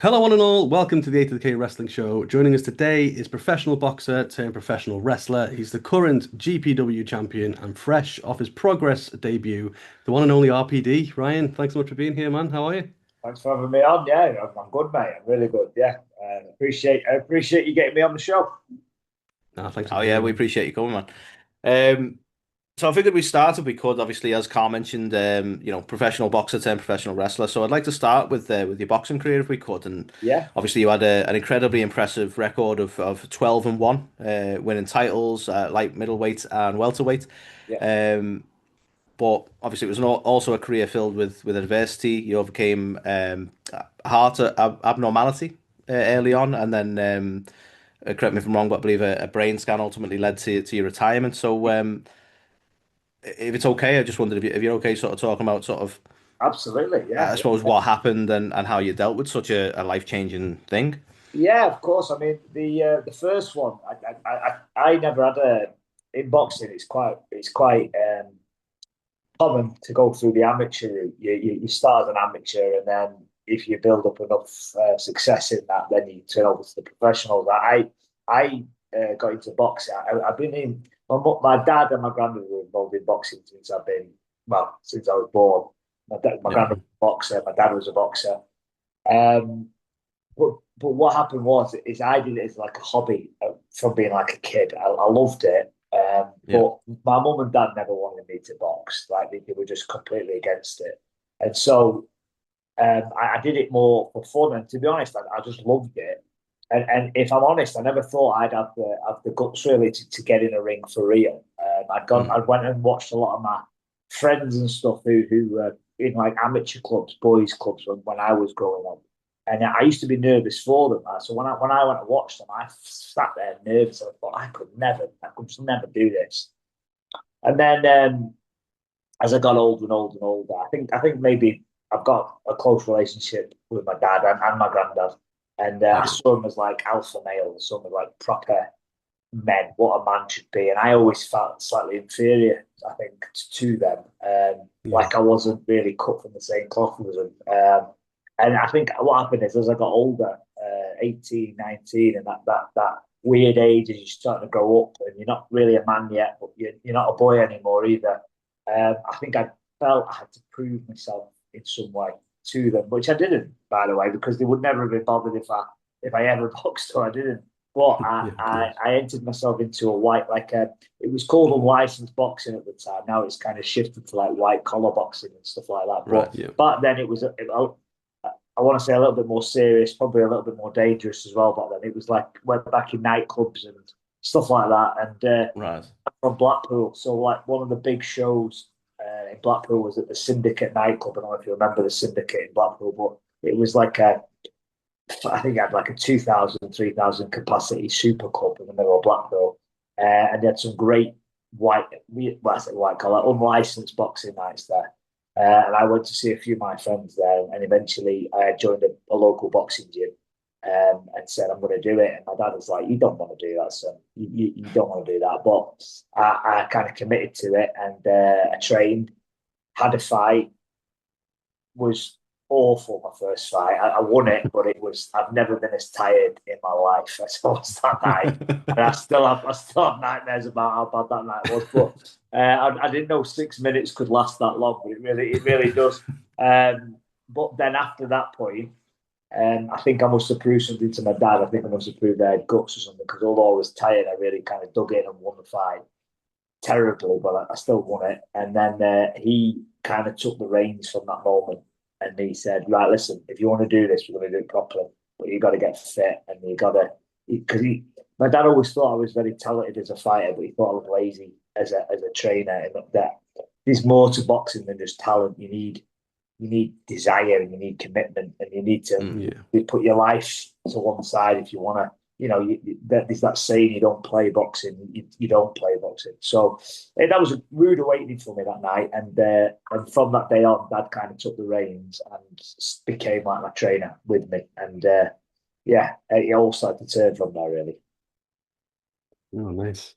Hello, one and all. Welcome to the A to the K Wrestling Show. Joining us today is professional boxer turned professional wrestler. He's the current GPW champion and fresh off his Progress debut, the one and only RPD. Ryan, thanks so much for being here, man. How are you? Thanks for having me on. Yeah, I'm good, mate. I'm really good. Yeah, I appreciate you getting me on the show. Thanks for Oh being yeah, here, we man. appreciate you coming, man. So I figured we started. We could obviously, as Carl mentioned, professional boxer turned professional wrestler. So I'd like to start with your boxing career if we could. And Yeah, obviously, you had an incredibly impressive record of 12-1, winning titles light, middleweight, and welterweight. yeah, Um, but obviously, it was also a career filled with adversity. You overcame heart abnormality early on, and then correct me if I'm wrong, but I believe a brain scan ultimately led to your retirement. So, if it's okay, I just wondered if you're okay, sort of talking about sort of, absolutely. Yeah, I yeah, suppose, what happened and how you dealt with such a life-changing thing. yeah. Of course. I mean, the first one, I never had a in boxing. It's quite common to go through the amateur route. You start as an amateur, and then if you build up enough success in that, then you turn over to the professionals. I got into boxing. I've been in. My dad and my granddad were involved in boxing since I was born. My Yeah. granddad was a boxer. My dad was a boxer. Um, but what happened is I did it as like a hobby from being like a kid. I loved it. Yeah. But my mum and dad never wanted me to box. Like they were just completely against it. And so I did it more for fun. And to be honest, I just loved it. And if I'm honest, I never thought I'd have the guts really to get in a ring for real. Mm. I went and watched a lot of my friends and stuff who were in like amateur clubs, boys clubs when I was growing up. And I used to be nervous for them. So when I went to watch them, I sat there nervous. I thought I could just never do this. And then as I got older and older and older, I think maybe I've got a close relationship with my dad and my granddad, and I Yeah. saw them as like alpha males, some of like proper men, what a man should be, and I always felt slightly inferior, I think, to them, Yeah. like I wasn't really cut from the same cloth as them. And I think what happened is as I got older, 18, 19, and that weird age as you're starting to grow up and you're not really a man yet, but you're not a boy anymore either. I think I felt I had to prove myself in some way to them, which I didn't, by the way, because they would never have been bothered if I ever boxed or I didn't. But I, Yeah, of I, course. I entered myself into a white, it was called unlicensed boxing at the time. Now it's kind of shifted to like white collar boxing and stuff like that. Right. But Yeah. back then it was, I want to say a little bit more serious, probably a little bit more dangerous as well. Back then it was like went back in nightclubs and stuff like that. And Right. from Blackpool. So like one of the big shows in Blackpool was at the Syndicate nightclub. I don't know if you remember the Syndicate in Blackpool, but it was I think it had like a 2,000, 3,000 capacity super club in the middle of Blackpool. And they had some great well, I say white collar, unlicensed boxing nights there. And I went to see a few of my friends there, and eventually I joined a local boxing gym and said, I'm going to do it. And my dad was like, You don't want to do that, son. You don't want to do that. But I kind of committed to it and I trained, had a fight, was awful my first fight. I won it, but I've never been as tired in my life as I was that night. And I still have nightmares about how bad that night was. But I didn't know 6 minutes could last that long, but it really does. But then after that point, I think I must have proved something to my dad. I think I must have proved I had guts or something because although I was tired, I really kind of dug in and won the fight terribly, but I still won it. And then he kind of took the reins from that moment and he said, Right, listen, if you want to do this, we're going to do it properly, but you got to get fit and you got to, because my dad always thought I was very talented as a fighter, but he thought I was lazy as a trainer. And that there's more to boxing than just talent. You need desire and you need commitment and you need to Mm. Yeah. put your life to one side if you want to. There's that saying: you don't play boxing, you don't play boxing. So that was a rude awakening for me that night, and from that day on, Dad kind of took the reins and became like my trainer with me, and yeah, it all started to turn from there really. Oh, nice.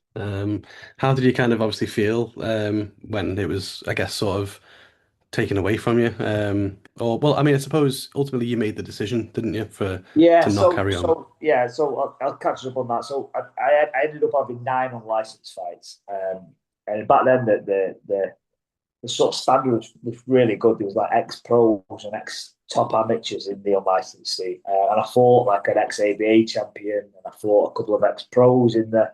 How did you kind of obviously feel when it was, I guess, sort of taken away from you? Or well, I mean, I suppose ultimately you made the decision, didn't you, Yeah, to not carry on? so I'll catch up on that. So I ended up having 9 unlicensed fights, and back then the sort of standard was really good. There was like ex pros and ex top amateurs in the unlicensed scene, and I fought like an ex ABA champion, and I fought a couple of ex pros in the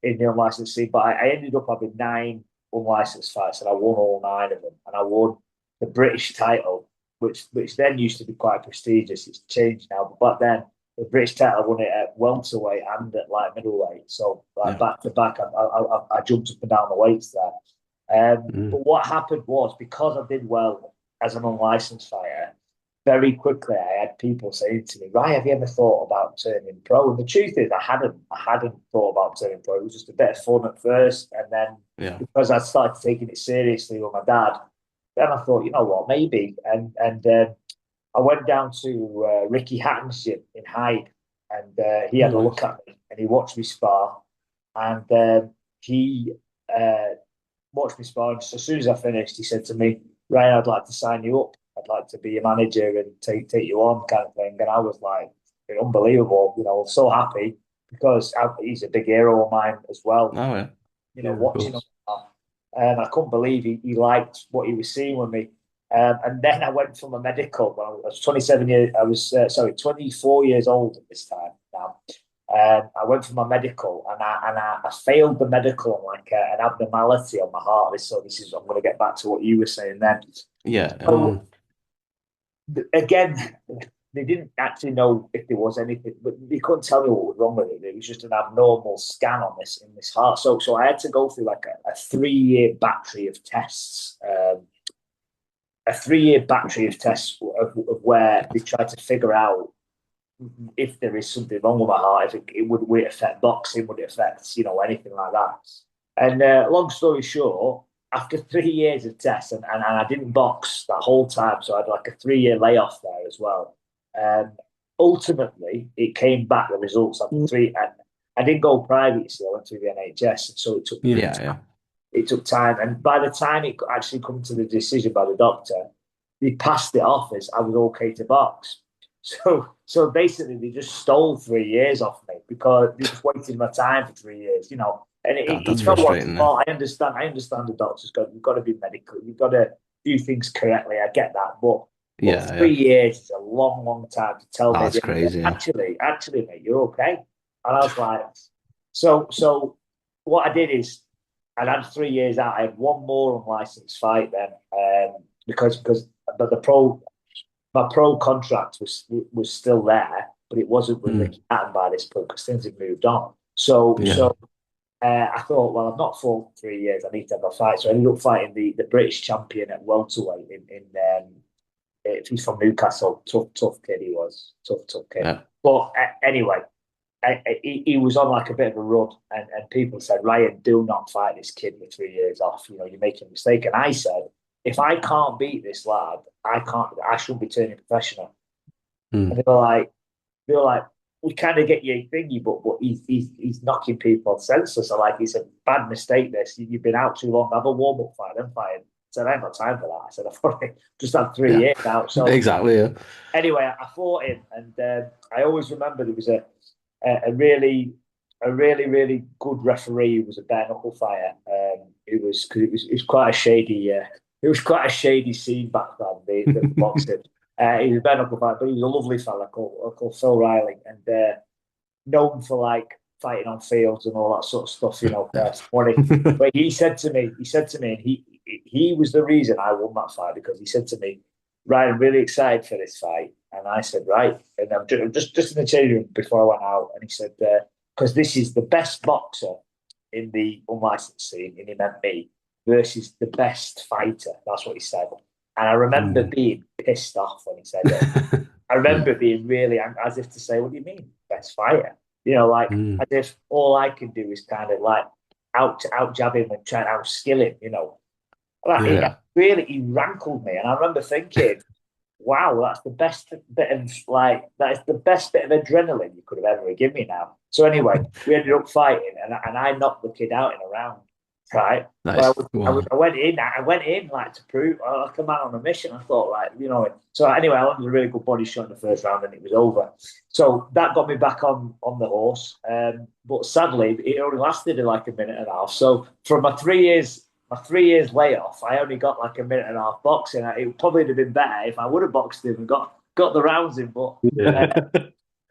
unlicensed scene. But I ended up having 9 unlicensed fights, and I won all 9 of them, and I won the British title, which then used to be quite prestigious. It's changed now, but back then the British title I won it at welterweight and at light middleweight. So like back to back, I jumped up and down the weights there. But what happened was, because I did well as an unlicensed fighter, very quickly I had people saying to me, "Ryan, have you ever thought about turning pro?" And the truth is, I hadn't thought about turning pro. It was just a bit of fun at first, and then because I started taking it seriously with my dad, then I thought, you know what, maybe. And I went down to Ricky Hatton's gym in Hyde, and he had a look at me, and he watched me spar, and he watched me spar. And so as soon as I finished, he said to me, "Ryan, I'd like to sign you up. I'd like to be your manager and take you on," kind of thing. And I was like, unbelievable, so happy, because he's a big hero of mine as well. Oh yeah. Watching him, and I couldn't believe he liked what he was seeing with me. And then I went for my medical. When I was 27 years, 24 years old at this time now. I went for my medical, and I failed the medical on like an abnormality on my heart. So this is, I'm going to get back to what you were saying then. Yeah. So, again, they didn't actually know if there was anything, but they couldn't tell me what was wrong with it. It was just an abnormal scan on in this heart. So I had to go through like a 3-year battery of tests. A 3-year battery of tests of where they tried to figure out if there is something wrong with my heart, if would it affect boxing, would it affect anything like that. And long story short, after 3 years of tests, and I didn't box that whole time, so I had like a 3-year layoff there as well. Ultimately, it came back, the results after 3. And I didn't go private, so I went through the NHS, and so it took it took time. And by the time it actually come to the decision by the doctor, they passed it off as I was okay to box. So basically, they just stole 3 years off me because they just wasted my time for 3 years, And that's frustrating. I understand the doctors go, "You've got to be medical. You've got to do things correctly." I get that, but 3 years is a long, long time to tell me. That's crazy. Actually, mate, you're okay. And I was like, so what I did is, I had 3 years out. I had one more unlicensed fight then, because my pro contract was still there, but it wasn't with Ricky Hatton by this point because things had moved on. So I thought, well, I've not fought for 3 years. I need to have a fight. So I ended up fighting the British champion at welterweight he's from Newcastle. Tough kid he was. Tough kid. Yeah. But anyway, he was on like a bit of a run, and people said, "Ryan, do not fight this kid with 3 years off. You're making a mistake." And I said, if I can't beat this lad, I shouldn't be turning professional. And they were like, "We kind of get your thingy, but he's knocking people senseless." So like, it's a bad mistake. This, you've been out too long. Have a warm up fight, then fight. I said, I ain't got time for that. I said, I've already just had 3 years out. So exactly. Yeah. Anyway, I fought him, and I always remember there was a really good referee who was a bare knuckle fighter. It was quite a shady. It was quite a shady scene back then. The boxing. He was a bare knuckle fighter, but he was a lovely fella called Phil Riley, and known for like fighting on fields and all that sort of stuff. But he said to me, and he was the reason I won that fight, because he said to me, "Ryan, I'm really excited for this fight." And I said, "Right." And I'm just in the changing room before I went out, and he said, "Because this is the best boxer in the unlicensed scene," and he meant me, "versus the best fighter." That's what he said. And I remember being pissed off when he said it. I remember being really, as if to say, "What do you mean, best fighter?" As if all I can do is kind of like out jab him and try and out skill him, It really rankled me. And I remember thinking, wow, that's the best bit of adrenaline you could have ever given me now. So anyway, we ended up fighting, and I knocked the kid out in a round. right? Nice. I went in like to prove like a man on a mission. I thought, like, you know. So anyway, I landed a really good body shot in the first round, and it was over. So that got me back on the horse. But sadly, it only lasted like a minute and a half. So from my 3 years layoff, I only got like a minute and a half boxing. It would probably have been better if I would have boxed him and got the rounds in, but.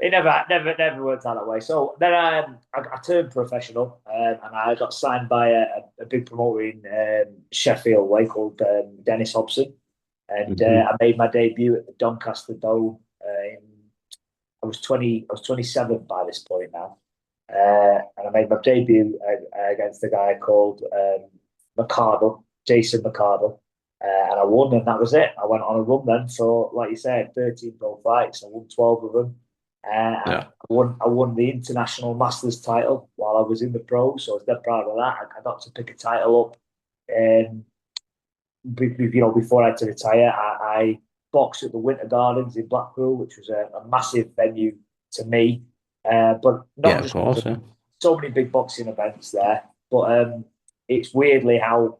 It never worked out that way. So then I turned professional, and I got signed by a big promoter in Sheffield way called Dennis Hobson, and I made my debut at the Doncaster Dome. I was 27 by this point now, and I made my debut against a guy called McCardle, Jason McCardle. And I won, and that was it. I went on a run then for, like you said, 13 pro fights. I won 12 of them. I won the international masters title while I was in the pros, so I was dead proud of that. I got to pick a title up, and before I had to retire, I boxed at the Winter Gardens in Blackpool, which was a massive venue to me. But not just of course, so many big boxing events there. But it's weirdly how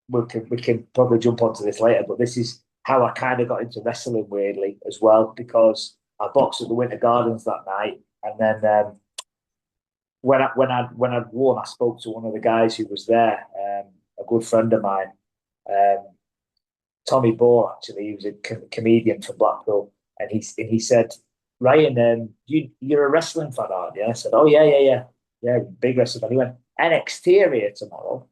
we can probably jump onto this later. But this is how I kind of got into wrestling weirdly as well, because I boxed at the Winter Gardens that night, and then when I'd won, I spoke to one of the guys who was there, a good friend of mine, Tommy Ball. Actually, he was a comedian from Blackpool, and he said, "Ryan, you're a wrestling fan, aren't you?" I said, "Oh yeah, big wrestling fan." He went, "NXT are here tomorrow,"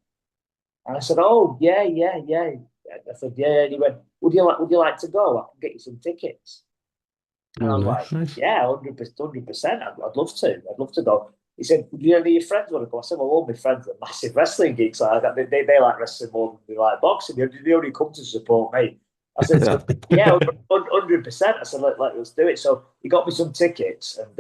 and I said, "Oh yeah." I said, "Yeah." And he went, "Would you like to go? I can get you some tickets." And I was like, "Yeah, 100%. I'd love to. I'd love to go." He said, "Do any of your friends want to go?" I said, "Well, all my friends are massive wrestling geeks. Like, they like wrestling more than they like boxing. They only come to support me." I said, "Yeah, 100%." I said, let's do it." So he got me some tickets, and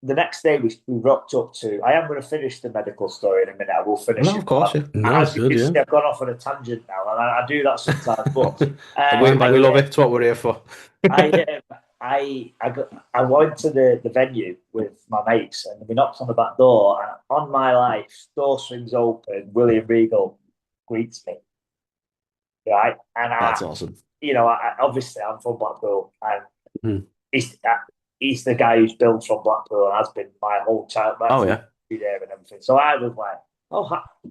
the next day we rocked up to. I am going to finish the medical story in a minute. I will finish it. Of course, Nice, good, yeah. I've gone off on a tangent now, and I do that sometimes. But we love it. It's what we're here for. I went to the venue with my mates, and we knocked on the back door, and on my life, door swings open. William Regal greets me, right? And That's awesome. Obviously I'm from Blackpool, and he's the guy who's built from Blackpool and has been my whole childhood. Oh yeah, there and everything. So I was like, "Oh,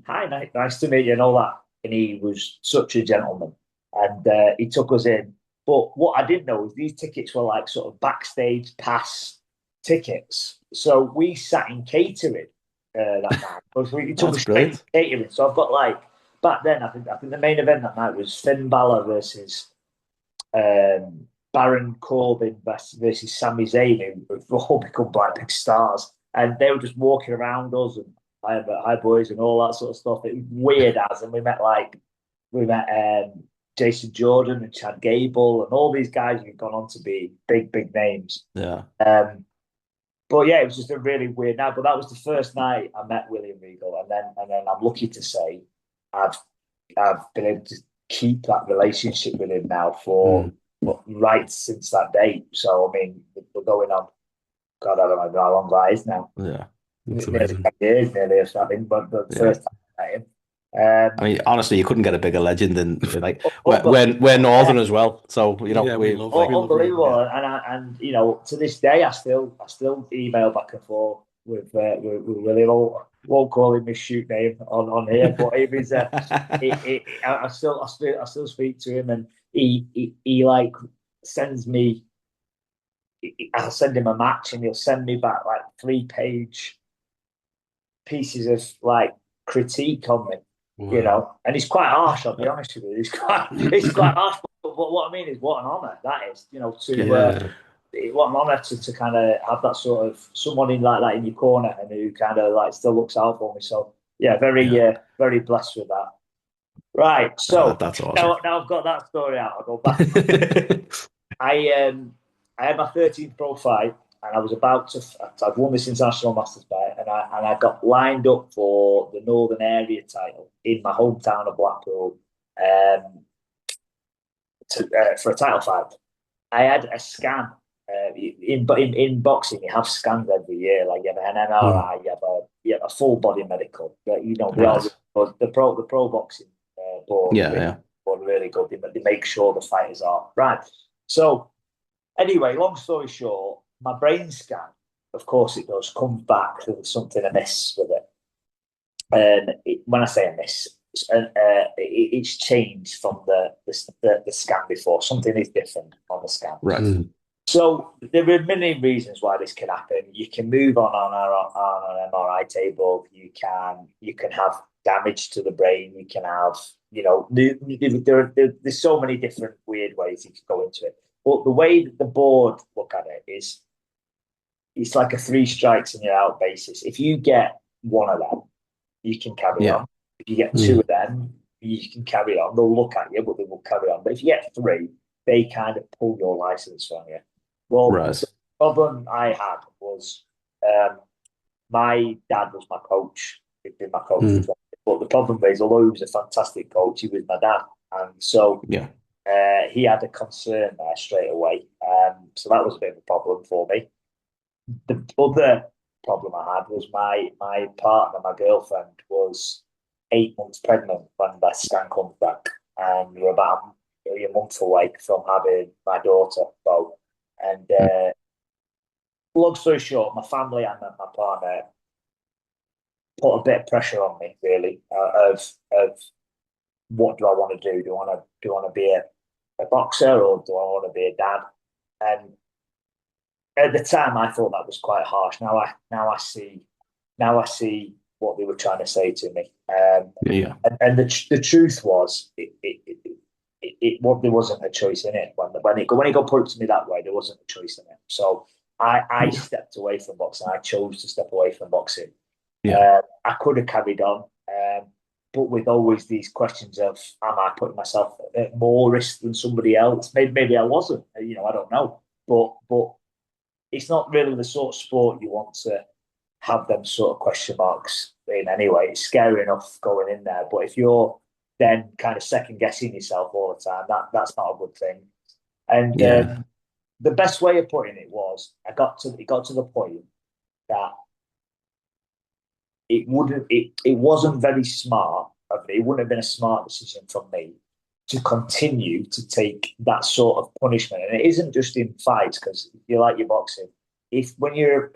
hi, nice to meet you," and all that. And he was such a gentleman, and he took us in. But what I didn't know is these tickets were like sort of backstage pass tickets. So we sat in catering that night. He took us straight to catering. So I've got like, back then, I think the main event that night was Finn Balor versus Baron Corbin versus Sami Zayn, who've all become like big stars. And they were just walking around us and hi boys and all that sort of stuff. It was weird as, and we met Jason Jordan and Chad Gable and all these guys who've gone on to be big names. Yeah. But yeah, it was just a really weird night. But that was the first night I met William Regal, and then I'm lucky to say I've been able to keep that relationship with him now for right since that date. So I mean, we're going on. God, I don't know how long that is now. Yeah, it's amazing. Years nearly or something. But the first time I met him. I mean, honestly, you couldn't get a bigger legend than like we're Northern as well. So we love unbelievable. And to this day, I still email back and forth with William. Won't call him his shoot name on here, but he was. I still speak to him, and he like sends me. I'll send him a match, and he'll send me back like 3-page pieces of like critique on me. Wow. And he's quite harsh. I'll be honest with you. He's quite harsh. But what I mean is, what an honour that is. What an honour to kind of have that sort of someone in like that in your corner, and who kind of like still looks out for me. So yeah, very blessed with that. Right. So that's awesome. Now I've got that story out. I'll go back. I had my 13th pro fight, and I was I'd won this international masters fight, and I got lined up for the Northern Area title in my hometown of Blackpool for a title fight. I had a scan. In boxing, you have scans every year. Like you have an MRI, a full body medical. You know, Right. the pro boxing board, Yeah. really good. They make sure the fighters are right. So anyway, long story short, my brain scan, of course it does, comes back with something amiss with it. And when I say amiss, it's changed from the scan before. Something is different on the scan. Right. So there are many reasons why this can happen. You can move on an MRI table. You can have damage to the brain. You can have, you know, there's so many different weird ways you can go into it. But the way that the board look at it is, it's like a 3 strikes and you're out basis. If you get one of them, you can carry on. If you get 2 of them, you can carry on. They'll look at you, but they will carry on. But if you get 3, they kind of pull your license from you. Well, the problem I had was my dad was my coach. He'd been my coach. But the problem is, although he was a fantastic coach, he was my dad. And so he had a concern there straight away. So that was a bit of a problem for me. The other problem I had was my partner, my girlfriend, was 8 months pregnant when that scan comes back. And we were about a month away from having my daughter, Bo. And long story short, my family and my partner put a bit of pressure on me, really, of what do I want to do? Do I want to be a boxer, or do I want to be a dad? And at the time, I thought that was quite harsh. Now I see what they were trying to say to me. And the truth was, there wasn't a choice in it. When it got put to me that way, there wasn't a choice in it. So I stepped away from boxing. I chose to step away from boxing. I could have carried on, but with always these questions of, am I putting myself at more risk than somebody else? Maybe I wasn't. You know, I don't know. But it's not really the sort of sport you want to have them sort of question marks in anyway. It's scary enough going in there, but if you're then kind of second guessing yourself all the time, that's not a good thing. And the best way of putting it was, it got to the point that it wasn't very smart of me. It wouldn't have been a smart decision from me to continue to take that sort of punishment. And it isn't just in fights, because you like your boxing. When you're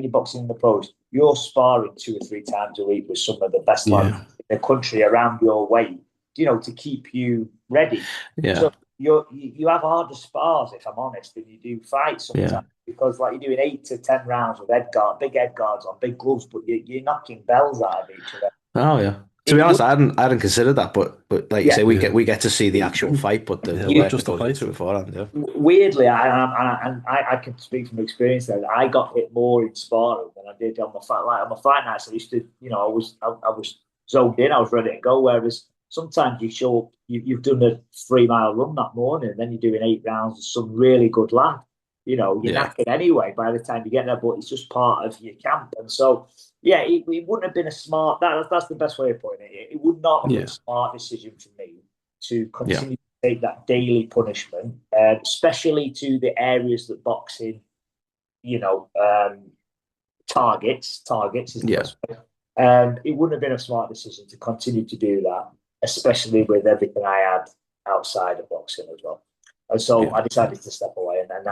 boxing in the pros, you're sparring 2 or 3 times a week with some of the best lads in the country around your weight, you know, to keep you ready. So you have harder spars, if I'm honest, than you do fights sometimes, because like you're doing 8 to 10 rounds with big head guards on, big gloves, but you're knocking bells out of each other. Oh yeah. To be honest, I hadn't considered that, but like you say, we get to see the actual fight, but the work just goes into it beforehand. Yeah. Weirdly, I can speak from experience there. I got hit more in sparring than I did on my fight. Like on my fight nights, I used to, you know, I was zoned in, I was ready to go. Whereas sometimes you've done a 3-mile run that morning, and then you're doing 8 rounds with some really good lad. You know, you're knackered anyway by the time you get there, but it's just part of your camp. And so, yeah, it wouldn't have been a smart. That's the best way of putting it. It would not have been a smart decision for me to continue to take that daily punishment, especially to the areas that boxing, you know, targets is the best way. It wouldn't have been a smart decision to continue to do that, especially with everything I had outside of boxing as well. And so I decided to step away, and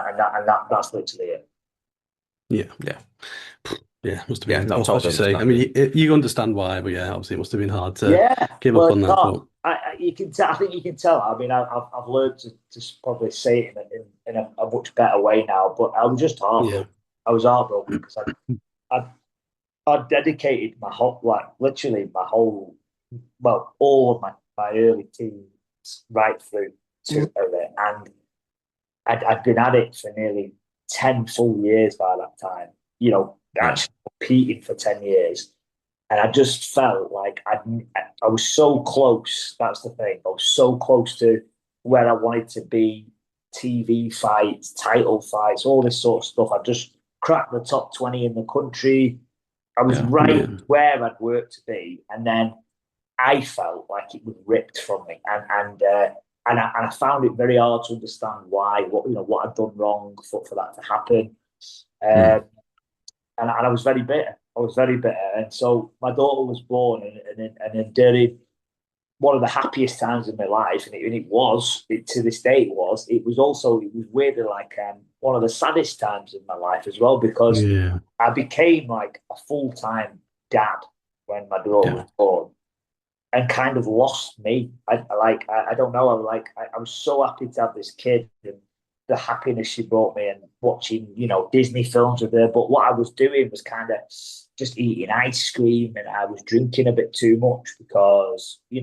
that's literally it. Yeah, must have been. No, as you say, I mean, you understand why, but obviously it must have been hard to give up on that. You can tell. I think you can tell. I mean, I've learned to probably say it in a much better way now. But I was just heartbroken. I was heartbroken because I dedicated my whole, all of my early teens right through to it, and I'd been at it for nearly 10 full years by that time. You know, actually competing for 10 years. And I just felt like I was so close. That's the thing. I was so close to where I wanted to be. TV fights, title fights, all this sort of stuff. I just cracked the top 20 in the country. I was where I'd worked to be. And then I felt like it was ripped from me. And I found it very hard to understand why, what I'd done wrong for that to happen. And I was very bitter. I was very bitter. And so my daughter was born, and then during one of the happiest times in my life, and it was, to this day it was also, it was weirdly like one of the saddest times in my life as well, because Yeah. I became like a full-time dad when my daughter was born, and kind of lost me. I don't know. I was so happy to have this kid, and the happiness she brought me, and watching, Disney films with her. But what I was doing was kind of just eating ice cream, and I was drinking a bit too much because, I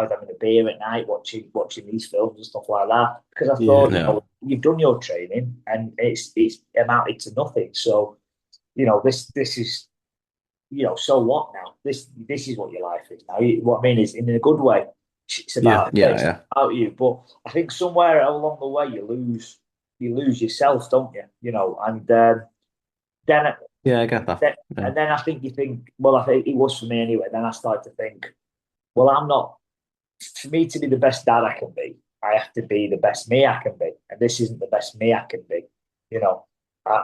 was having a beer at night watching these films and stuff like that. Because I thought, you've done your training and it's amounted to nothing. So, this is, so what now? This is what your life is now. What I mean is, in a good way, it's about about you. But I think somewhere along the way you lose yourself, don't you? And then I get that. and then I think you think, well, I think it was for me anyway. Then I started to think, well, I'm not. For me to be the best dad I can be, I have to be the best me I can be, and this isn't the best me I can be. I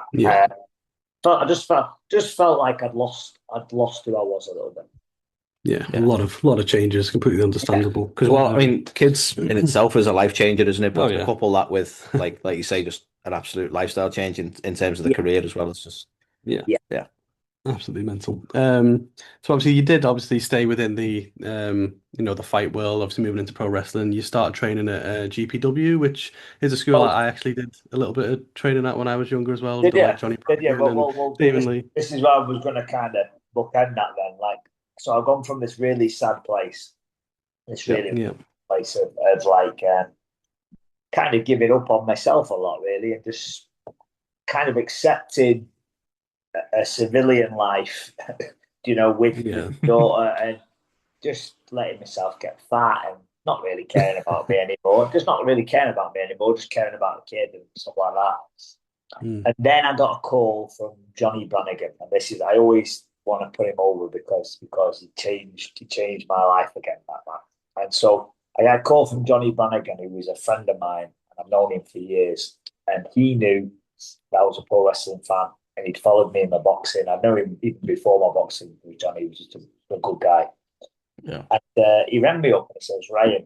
just felt like I'd lost who I was a little bit. Yeah, a lot of changes, completely understandable. Because I mean, kids in itself is a life changer, isn't it? But to couple that with like you say, just an absolute lifestyle change in terms of the career as well. It's just absolutely mental. So obviously you did stay within the the fight world. Obviously moving into pro wrestling, you started training at GPW, which is a school I actually did a little bit of training at when I was younger as well. Did you? Like Johnny Well, this is where I was going to kind of bookend that then. Like, so I've gone from this really sad place, place of like kind of giving up on myself a lot, really, and just kind of accepting a civilian life, with your daughter, and just letting myself get fat and not really caring about me anymore. Just not really caring about me anymore, just caring about the kid and stuff like that. And then I got a call from Johnny Brannigan, and I always want to put him over because he changed my life again, that man. And so I got a call from Johnny Brannigan, who was a friend of mine, and I've known him for years, and he knew that I was a pro wrestling fan, and he'd followed me in my boxing. I know him even before my boxing with Johnny. He was just a good guy. Yeah. And he rang me up and he says, Ryan,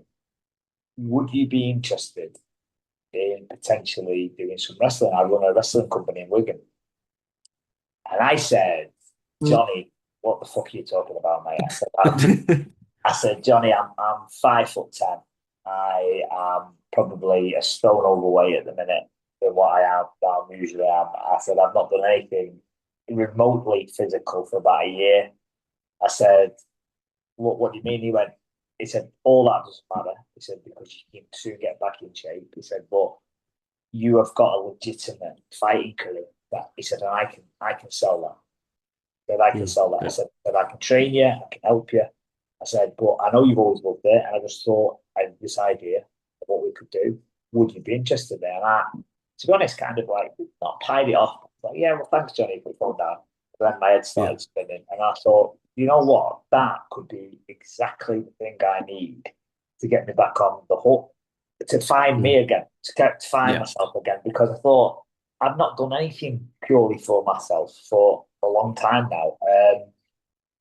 would you be interested in potentially doing some wrestling? I run a wrestling company in Wigan. And I said, Johnny, what the fuck are you talking about, mate? I said, Johnny, I'm 5'10". I am probably a stone overweight at the minute than what I usually am. I said, I've not done anything remotely physical for about a year. I said, what do you mean? He said, all that doesn't matter. He said, because you can soon get back in shape. He said, but you have got a legitimate fighting career. He said, and I can sell that. That I can sell that. Yeah. I said, that I can train you, I can help you. I said, but I know you've always loved it, and I just thought I had this idea of what we could do. Would you be interested there? And I, to be honest, kind of like not pied it off. Like, yeah, well, thanks, Johnny, for phone down. But then my head started spinning, and I thought, you know what? That could be exactly the thing I need to get me back on the hook, to find me again, to find myself again. Because I thought I've not done anything purely for myself for a long time now,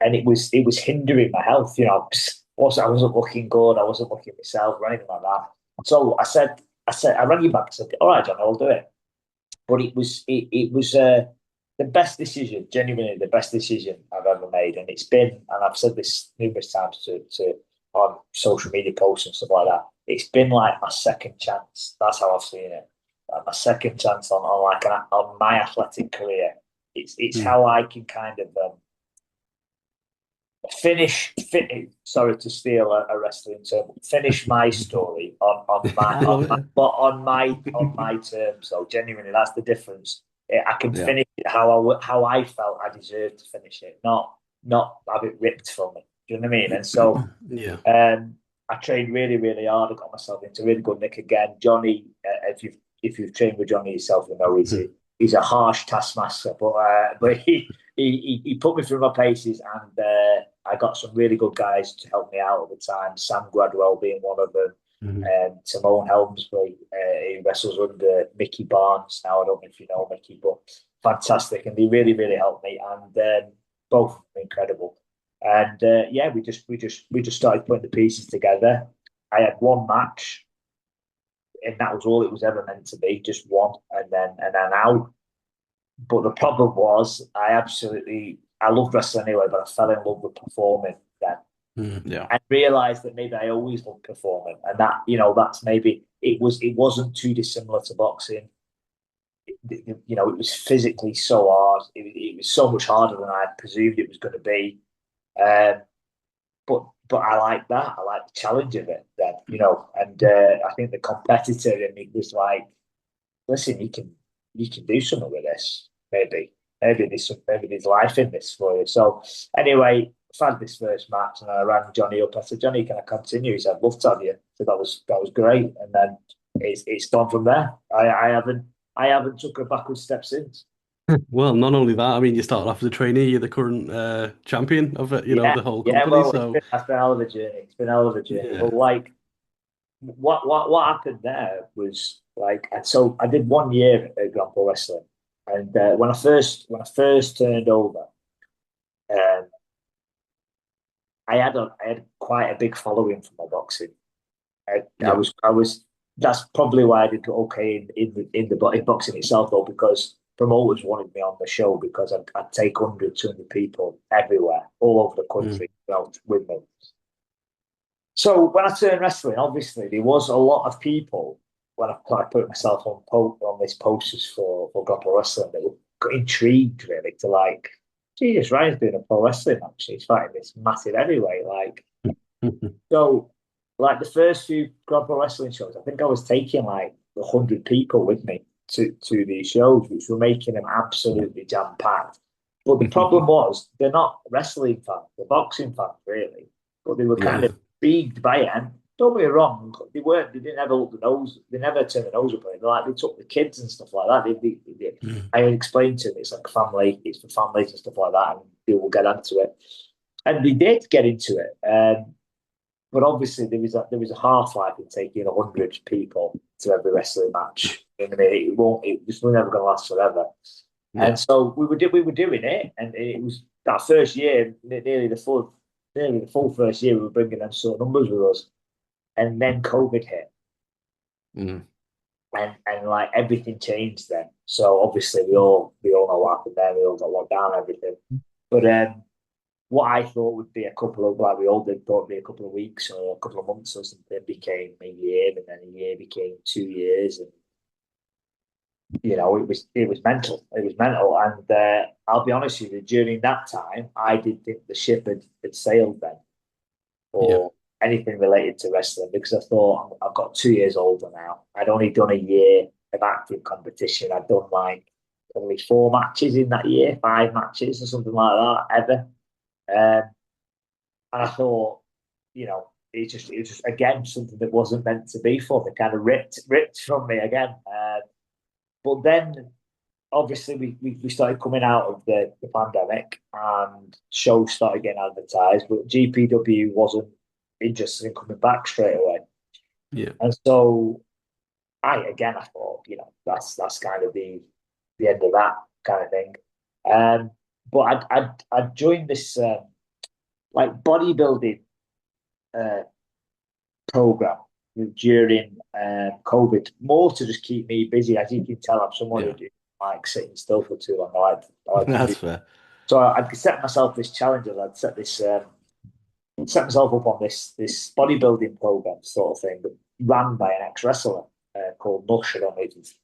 and it was hindering my health. I wasn't looking good. I wasn't looking at myself or anything like that. So I said, I rang you back. I said, all right, John, I'll do it. But it was the best decision, genuinely the best decision I've ever made. And it's been, and I've said this numerous times to on social media posts and stuff like that, it's been like my second chance. That's how I've seen it. Like my second chance on my athletic career. It's how I can kind of sorry to steal a wrestling term, finish my story on my terms. So genuinely, that's the difference. I can finish it how I felt I deserved to finish it, not have it ripped from me. Do you know what I mean? And so I trained really, really hard. I got myself into really good nick again. Johnny, if you've trained with Johnny yourself, you know he's a harsh taskmaster, but he put me through my paces, and I got some really good guys to help me out at the time. Sam Gradwell being one of them. Timon Helmsley, he wrestles under Mickey Barnes now. I don't know if you know Mickey, but fantastic, and they really, really helped me. And both incredible. And yeah, we just started putting the pieces together. I had one match, and that was all it was ever meant to be, just one, and then out. But the problem was, I loved wrestling anyway, but I fell in love with performing then. Yeah. I realised that maybe I always loved performing, and that that's maybe it wasn't too dissimilar to boxing. It was physically so hard. It was so much harder than I presumed it was going to be. But I like that. I like the challenge of it then, and I think the competitor in me was like, listen, you can do something with this. Maybe there's life in this for you. So anyway, I had this first match and I rang Johnny up. I said, Johnny, can I continue? He said, I'd love to have you. So that was great. And then it's gone from there. I haven't took a backward step since. Well, not only that, I mean, you started off as a trainee, you're the current champion of it, the whole company. Well, so it's been a hell of a journey. It's been a hell of a journey. yeah. But like, what happened there was like, so I did 1 year at Grand Pro Wrestling, and when I first turned over, I had quite a big following for my boxing. I was. That's probably why I did okay in boxing itself, though, because promoters wanted me on the show because I'd take 100, 200 people everywhere, all over the country, with me. So when I turned wrestling, obviously there was a lot of people when I put myself on these posters for Grand Pro Wrestling that were intrigued really to like, Jesus, Ryan's doing a pro wrestling match. He's fighting this massive heavyweight, like. So, like the first few Grand Pro Wrestling shows, I think I was taking like 100 people with me to these shows, which were making them absolutely jam packed. But the problem was they're not wrestling fans, they're boxing fans really. But they were kind of intrigued by it. And don't get me wrong, they didn't ever look the nose, they never turned the nose up on it. They took the kids and stuff like that. I explained to them it's like family, it's for families and stuff like that, and they will get into it. And they did get into it. But obviously there was a half-life in taking 100 people to every wrestling match. I mean, it was never going to last forever. Yeah. And so we were doing it, and it was that first year, nearly the full first year, we were bringing them sort of numbers with us, and then COVID hit, and like everything changed then. So obviously we all know what happened there. We all got locked down, everything. But what I thought would be a couple of, like we all did, thought would be a couple of weeks or a couple of months or something, became a year, and then a year became 2 years, and it was mental. It was mental, and I'll be honest with you, during that time, I did think the ship had sailed then, or anything related to wrestling, because I thought I've got 2 years older now. I'd only done a year of active competition. I'd done like only 4 matches in that year, 5 matches or something like that ever. And I thought, it just again something that wasn't meant to be for me, kind of ripped from me again. But then, obviously, we started coming out of the pandemic, and shows started getting advertised, but GPW wasn't interested in coming back straight away. Yeah, and so I thought, that's kind of the end of that kind of thing. But I joined this like bodybuilding program during COVID, more to just keep me busy. As you can tell, I'm someone who like sitting still for too long. I like that's fair. So I'd set myself this challenge. I'd set myself up on this bodybuilding program sort of thing, ran by an ex-wrestler called Nush. I don't know if he's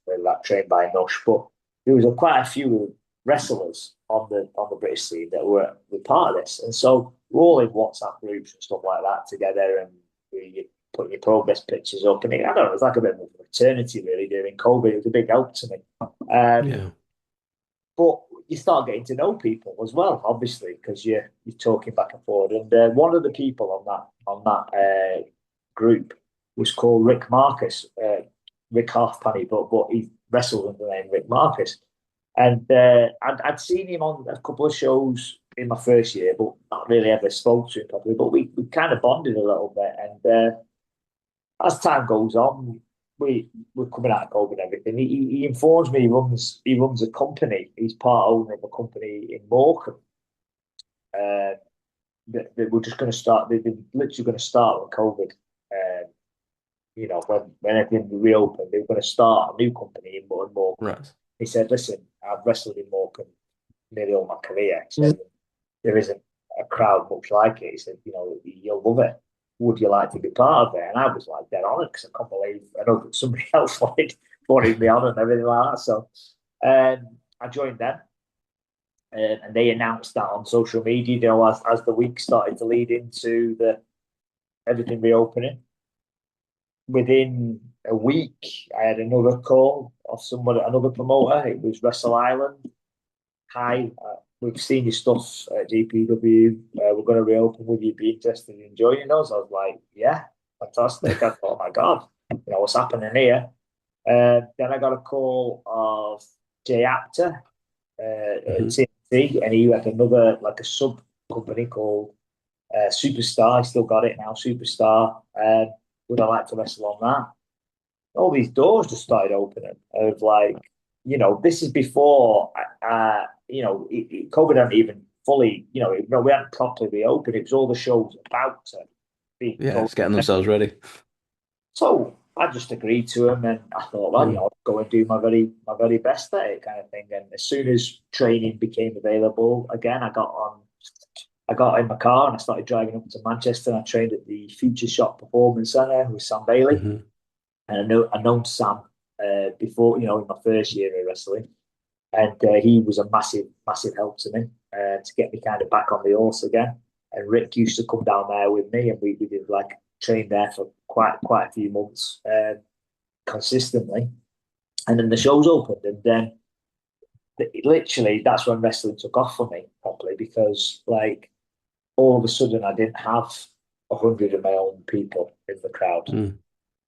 trained by Nush, but there was quite a few wrestlers on the British scene that were part of this, and so we're all in WhatsApp groups and stuff like that together, and you put your progress pictures up, and I don't know, it was like a bit of a fraternity really during COVID. It was a big help to me. But you start getting to know people as well, obviously, because you're talking back and forth. And one of the people on that group was called Rick Marcus, Rick Halfpenny, but he wrestled under the name Rick Marcus. And I'd seen him on a couple of shows in my first year, but not really ever spoke to him properly. But we kind of bonded a little bit. And as time goes on, we're coming out of COVID and everything. He informs me he runs a company. He's part owner of a company in Morecambe. They were just going to start. They're literally going to start with COVID. When everything reopened, they were going to start a new company in Morecambe. Right. He said, "Listen, I've wrestled in Morecambe nearly all my career. He said, there isn't a crowd much like it. He said, you'll love it. Would you like to be part of it?" And I was like dead on it because I can't believe I know that somebody else wanted me on and everything like that. So I joined them. And they announced that on social media, as the week started to lead into everything reopening. Within a week, I had another call of another promoter. It was Wrestle Island. "Hi, we've seen your stuff at GPW. We're going to reopen. Would you be interested in joining us?" I was like, "Yeah, fantastic." I thought, "Oh my God, what's happening here?" Then I got a call of Jay Apter at TNT, and he had another, like a sub company called Superstar. I still got it now, Superstar. Would I like to wrestle on that? All these doors just started opening of this is before, COVID hadn't even fully, we hadn't properly reopened. It was all the shows about to be. Yeah, it's getting themselves ready. So I just agreed to him, and I thought, well, I'll go and do my very best at it, kind of thing. And as soon as training became available again, I got in my car and I started driving up to Manchester. And I trained at the Future Shop Performance Centre with Sam Bailey. And I known Sam before, in my first year of wrestling. And he was a massive, massive help to me to get me kind of back on the horse again. And Rick used to come down there with me, and we did train there for quite a few months consistently. And then the shows opened, and then literally that's when wrestling took off for me properly, because all of a sudden I didn't have 100 of my own people in the crowd.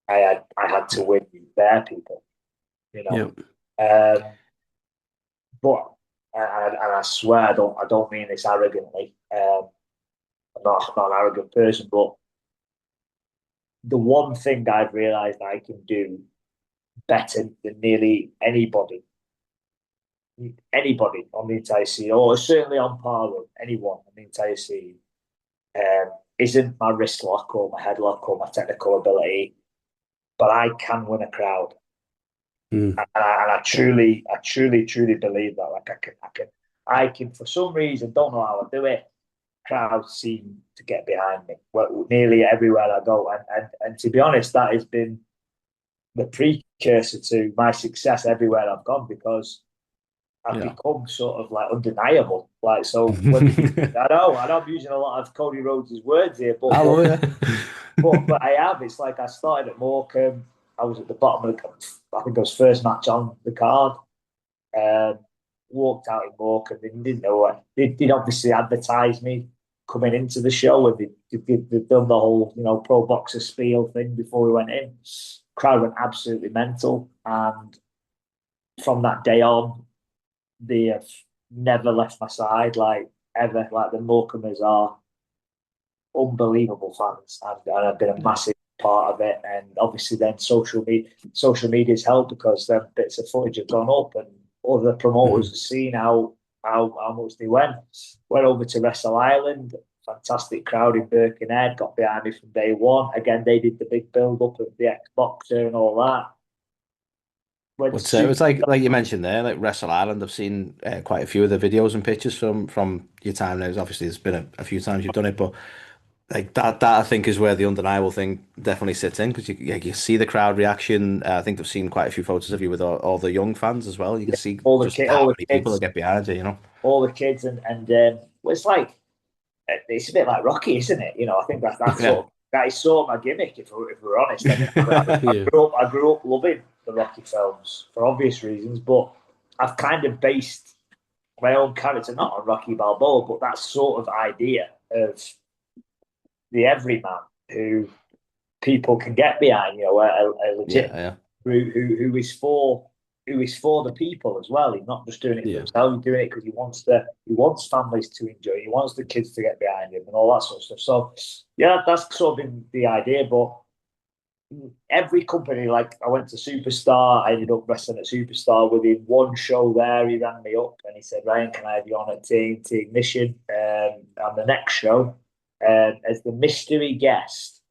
I had to win their people, but I swear I don't mean this arrogantly. I'm not an arrogant person, but the one thing I've realised I can do better than nearly anybody on the entire scene, or certainly on par with anyone on the entire scene, isn't my wrist lock or my headlock or my technical ability, but I can win a crowd. And I truly believe that. I can, for some reason, don't know how I do it. Crowds seem to get behind me nearly everywhere I go, and to be honest, that has been the precursor to my success everywhere I've gone, because I've become sort of undeniable. So when I know I'm using a lot of Cody Rhodes' words here, but I have. It's like I started at Morecambe. I was at the bottom of I think it was first match on the card. Walked out in Morecambe. They didn't know what. They did obviously advertise me coming into the show, and they'd done the whole pro boxer spiel thing before we went in. Crowd went absolutely mental, and from that day on, they have never left my side, ever. The Morecamers are unbelievable fans, and I've been a massive part of it. And obviously then social media's helped, because then bits of footage have gone up, and other promoters have seen how much they went over to Wrestle Island. Fantastic crowd in Birkenhead, got behind me from day one. Again, they did the big build up of the Xboxer and all that. So it's like you mentioned there, like Wrestle Island. I've seen quite a few of the videos and pictures from your time there. Obviously, there's been a few times you've done it, but that I think is where the undeniable thing definitely sits in, because you see the crowd reaction. I think they've seen quite a few photos of you with all the young fans as well. You can see all the many kids, people that get behind you. All the kids, and it's a bit like Rocky, isn't it? I think that is sort of my gimmick, if we're honest. I grew up loving the Rocky films for obvious reasons, but I've kind of based my own character not on Rocky Balboa, but that sort of idea of the everyman who people can get behind, a legit who is for the people as well. He's not just doing it for himself. He's doing it because he wants families to enjoy. He wants the kids to get behind him and all that sort of stuff. So that's sort of been the idea. But every company, like I went to Superstar, I ended up wrestling at Superstar. Within one show there, he rang me up and he said, Ryan, can I have you on at TNT Ignition on the next show as the mystery guest?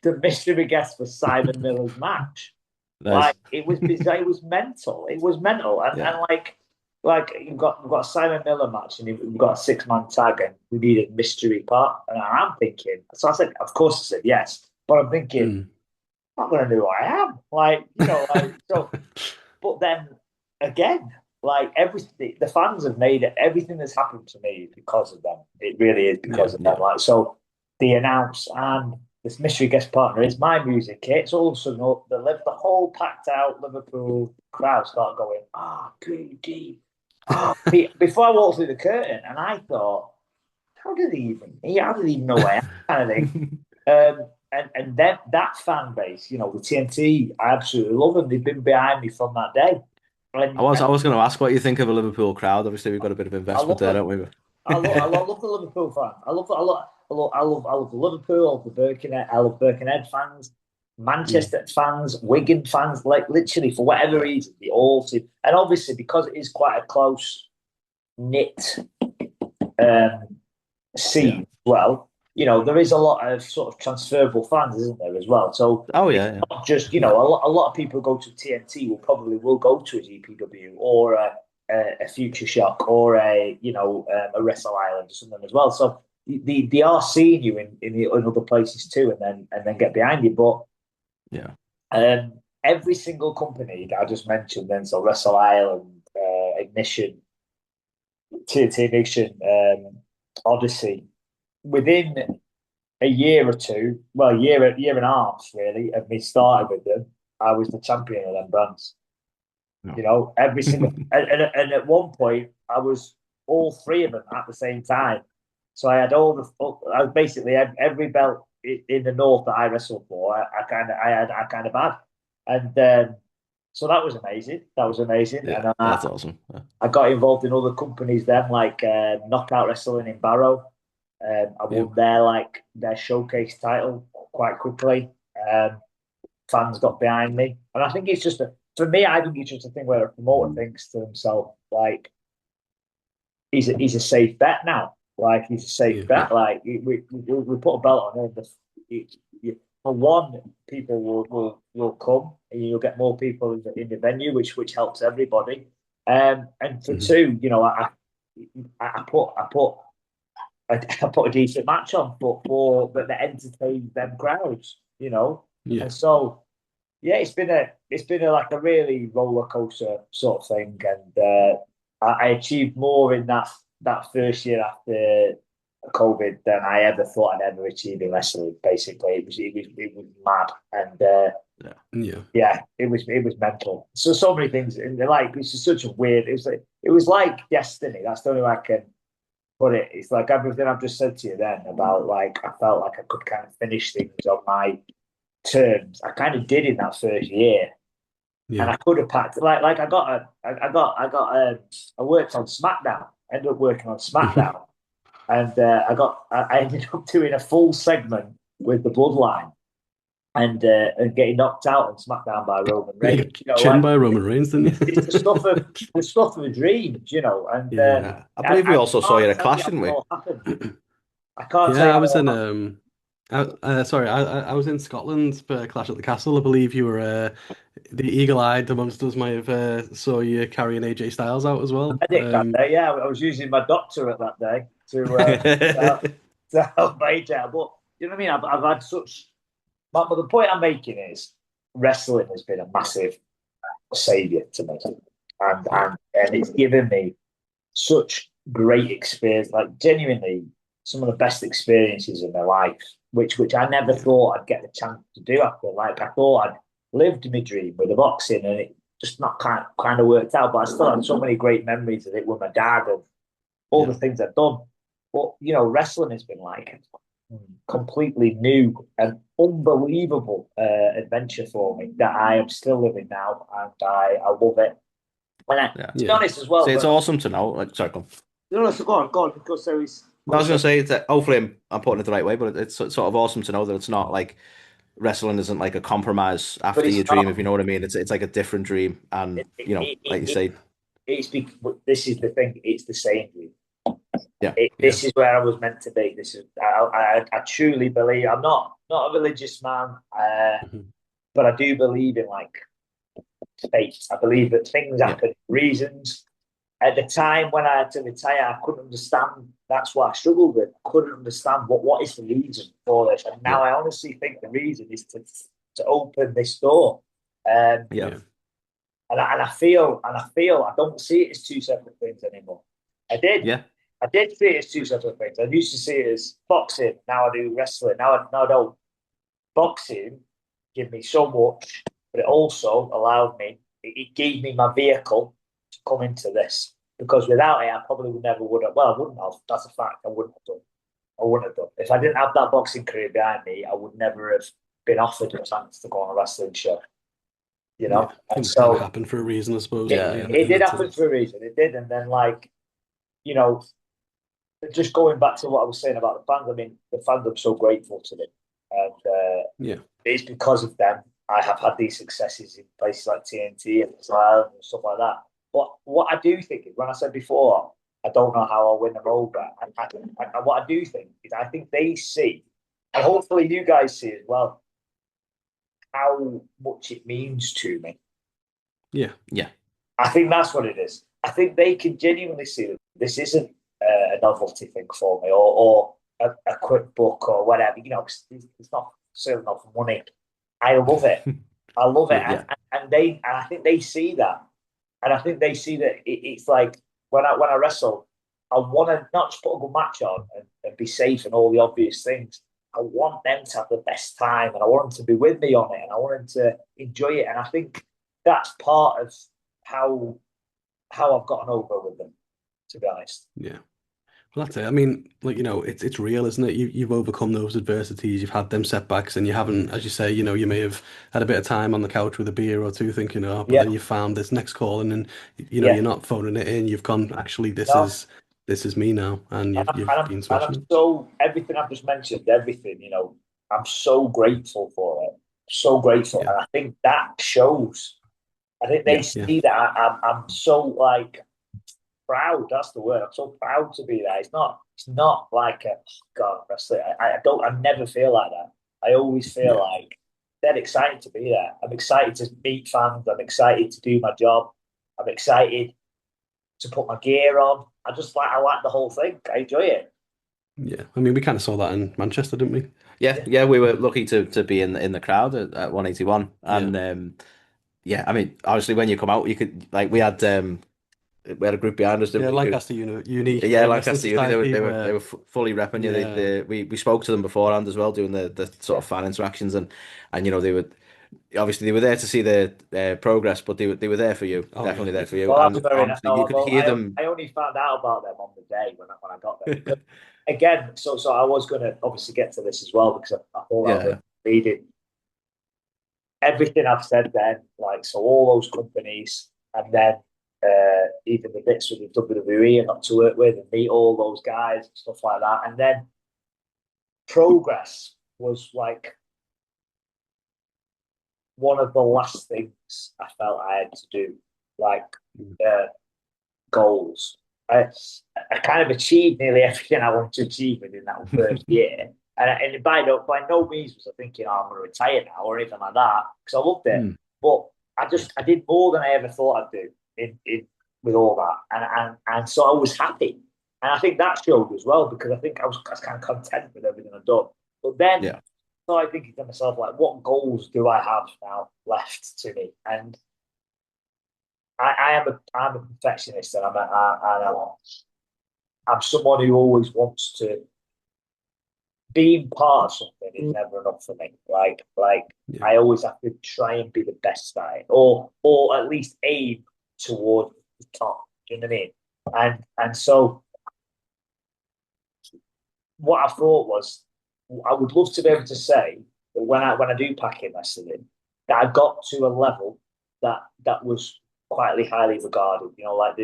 The mystery guest for Simon Miller's match. Nice. Like it was bizarre, it was mental. It was mental. And like we've got a Simon Miller match and we've got a 6-man tag and we need a mystery part. And I'm thinking, so I said, of course I said yes. But I'm thinking, I'm not gonna know who I am. Like, like so but then again, like everything the fans have made it, everything that's happened to me because of them. It really is because of them. Like so they announce and this mystery guest partner is my music kit. It's all of a sudden the whole packed out Liverpool crowd start going, PD. Before I walked through the curtain, and I thought, how did he even know where I am kind of thing. And then that fan base, the TNT, I absolutely love them. They've been behind me from that day. I was going to ask what you think of a Liverpool crowd. Obviously, we've got a bit of investment there, don't we? I love the Liverpool fan. I love the Liverpool. I love the Birkenhead. I love Birkenhead fans, Manchester fans, Wigan fans. Like literally, for whatever reason, they all seem. And obviously, because it is quite a close knit scene, well, there is a lot of sort of transferable fans, isn't there, as well? So, not just a lot of people who go to TNT will go to a GPW or a Future Shock or a Wrestle Island or something as well. So they are seeing you in other places too, and then get behind you. But every single company that I just mentioned, then so Wrestle Island, Ignition, TNT Ignition, Odyssey, within a year or two, well, year and a half really, of me starting with them, I was the champion of them brands. Every single and at one point I was all three of them at the same time. So I had I was basically every belt in the north that I wrestled for. I kind of had, and so that was amazing. Yeah, and that's awesome. Yeah. I got involved in other companies then, like Knockout Wrestling in Barrow. I won their showcase title quite quickly. Fans got behind me, and I think it's just for me, I think it's just a thing where a promoter thinks to himself, like, he's a safe bet now. Like, he's a safe bet. Like, we put a belt on him. For one, people will come, and you'll get more people in the venue, which helps everybody. And for two, I put a decent match on that entertains them crowds, And so, it's been like a really roller coaster sort of thing, and I achieved more in that first year after COVID than I ever thought I'd ever achieve in wrestling. Basically, it was mad, and it was mental. So many things, and like it's just such a weird. It was like destiny. That's the only way I can put it. It's like everything I've just said to you then about like I felt like I could kind of finish things on my terms. I kind of did in that first year, and I could have packed like I worked on SmackDown. Ended up working on SmackDown, and I ended up doing a full segment with the Bloodline, and getting knocked out on SmackDown by Roman Reigns. By Roman Reigns, didn't you? It's the stuff of the dreams, And I believe we also saw you at a clash, didn't we? I can't. Yeah, I was in I was in Scotland for Clash at the Castle. I believe you were the eagle-eyed amongst us might have saw you carrying AJ Styles out as well. I did that day, yeah. I was using my doctorate that day to help AJ out. But you know what I mean? I've had such. But the point I'm making is wrestling has been a massive saviour to me, and it's given me such great experience, like genuinely some of the best experiences in my life, which I never thought I'd get the chance to do after. Like I thought I'd lived my dream with the boxing, and it just not kind of worked out. But I still had so many great memories of it with my dad and all the things I've done. But wrestling has been like completely new and unbelievable adventure for me that I am still living now, and I love it. And to be honest as well, it's awesome to know. Like, sorry, go on. No, so go on, because there is. I was going to say that hopefully I'm putting it the right way, but it's sort of awesome to know that it's not like wrestling isn't like a compromise But after it's your dream, not. if you know what I mean. It's like a different dream, and It, it, you know, it, like you it, say, but this is the thing. It's the same dream. yeah, Yeah. This is where I was meant to be. This is I truly believe. I'm not a religious man, Mhm. but I do believe in like fate. I believe that things yeah, happen for reasons. At the time when I had to retire, I couldn't understand. That's what I struggled with. I couldn't understand what is the reason for this. And yeah, now I honestly think the reason is to open this door. Um, yeah, Yeah. and I feel I don't see it as two separate things anymore. I did. yeah, I did see it as two separate things. I used to see it as boxing. Now I do wrestling. Now I don't. Boxing gave me so much, but it also allowed me. It gave me my vehicle to come into this because without it, I probably would have. Well, I wouldn't have. That's a fact. I wouldn't have done. I wouldn't have done. If I didn't have that boxing career behind me, I would never have been offered a chance to go on a wrestling show. You Yeah. know, and Things kind of so happen for a reason, I suppose, don't it, yeah, they? yeah, it And did it's happen for a reason. It did, and then like you know, just going back to what I was saying about the fans. I mean, the fans. I'm so grateful to them, and yeah. it's because of them I have had these successes in places like TNT and Israel and stuff like that. But what I do think is, when I said before, I don't know how I'll win them over. And what I do think is, I think they see, and hopefully you guys see as well, how much it means to me. Yeah. yeah, I think that's what it is. I think they can genuinely see that this isn't a novelty thing for me or a quick book or whatever. You know, it's not certainly not for money. I love it. I love it, Yeah. yeah, and I think they see that, and I think they see that it's like when I wrestle, I want to not just put a good match on and be safe and all the obvious things. I want them to have the best time, and I want them to be with me on it, and I want them to enjoy it. And I think that's part of how I've gotten over with them, to be honest. Yeah. Well, that's it. I mean, like, it's real, isn't it? You've overcome those adversities, you've had them setbacks, and you haven't, as you say, you may have had a bit of time on the couch with a beer or two thinking, oh, but then Yeah, you found this next calling, and yeah. you're not phoning it in. You've gone, actually, this No, is this is me now, and and you've been I'm smashing it. so everything I've just mentioned, everything, I'm so grateful for it. So grateful, Yeah. and I think that shows. I think they yeah, Yeah. see that I'm so like proud. That's the word. I'm so proud to be there. It's not like a God wrestling. I don't. I never feel like that. I always feel Yeah. like dead excited to be there. I'm excited to meet fans. I'm excited to do my job. I'm excited to put my gear on. I like the whole thing. I enjoy it. Yeah. I mean, we kind of saw that in Manchester, didn't we? yeah, Yeah, yeah. We were lucky to be in the crowd at 181, Yeah. and yeah, I mean, obviously when you come out, you could like we had a group behind us, didn't Yeah, we? Lancaster Uni Yeah, Wrestling Lancaster Uni. Society They were, were fully repping you. yeah. We spoke to them beforehand as well, doing the sort yeah. of fan interactions, and they were obviously they were there to see the progress, but they were there for you, Oh yeah. definitely there Yeah. for you. Well, that's And very nice. honestly, you No, could well, hear them. I only found out about them on the day when I got there because again, so I was going to obviously get to this as well because I thought I was Yeah, leading everything I've said then, like so all those companies, and then even the bits with the WWE I got to work with and meet all those guys and stuff like that, and then progress was like one of the last things I felt I had to do, like uh, goals. I, I kind of achieved nearly everything I wanted to achieve within that first year. And by no means was I thinking, oh, I'm going to retire now or anything like that, because I loved it. mm, But I did more than I ever thought I'd do in with all that, and so I was happy, and I think that showed as well because I think I was kind of content with everything I'd done. But then yeah, so I thinking to myself, like, what goals do I have now left to me? And I'm a perfectionist, and I'm someone who always wants to being part of something is never enough for me. Like Yeah. I always have to try and be the best at it, or at least aim toward the top. Do you know what I mean? And so what I thought was, I would love to be able to say that when I do pack in wrestling, that I got to a level that was quietly highly regarded. You know, like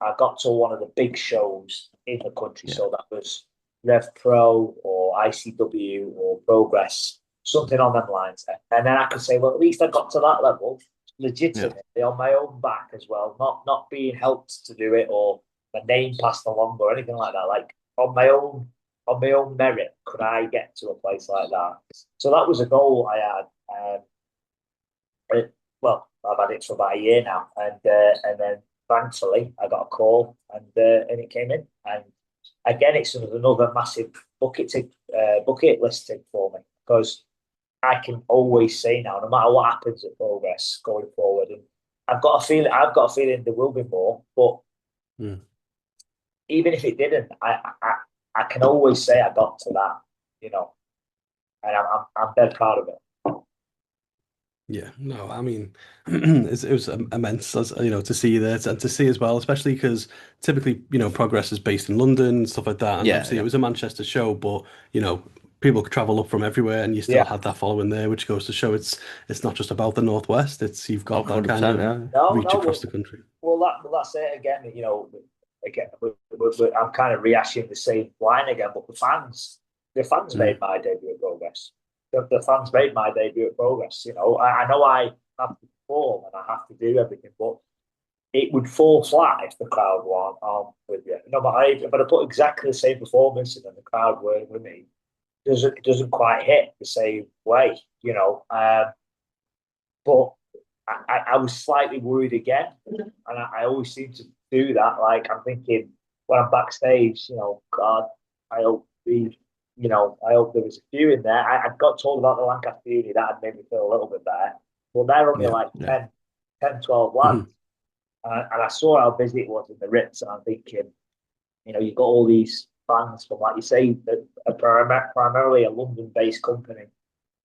I got to one of the big shows in the country, yeah, so that was Rev Pro or ICW or Progress, something on them lines. And then I could say, well, at least I got to that level legitimately on my own back as well, not being helped to do it or my name passed along or anything like that. Like on my own merit, could I get to a place like that? So that was a goal I had. Well, I've had it for about a year now, and then thankfully I got a call and it came in. And again, it's another massive bucket list thing for me because I can always say now, no matter what happens at Progress going forward, and I've got a feeling there will be more, but even if it didn't, I can always say I got to that, you know, and I'm dead proud of it. Yeah, no, I mean, it was immense, as you know, to see that and to see as well, especially because typically, you know, Progress is based in London, stuff like that, and Yeah, obviously it yeah. was a Manchester show, but you know, people could travel up from everywhere, and you still Yeah. had that following there, which goes to show it's not just about the Northwest; it's you've got that kind 100%, of yeah. reach across the country. Well, that's it again. You know, again, I'm kind of rehashing the same line again, but the fans made my debut at Progress. The fans made my debut at Progress. You know, I know I have to perform and I have to do everything, but it would fall flat if the crowd aren't with you. No, but I put exactly the same performance in and the crowd weren't with me. Doesn't quite hit the same way, you know. But I was slightly worried again, and I always seem to do that. Like I'm thinking when I'm backstage, you know, God, I hope I hope there was a few in there. I got told about the Lancaster uni, that had made me feel a little bit better. But they're only like 10, 12 lads. And I saw how busy it was in the Ritz, and I'm thinking, you know, you've got all these fans from, like you say, primarily a London-based company.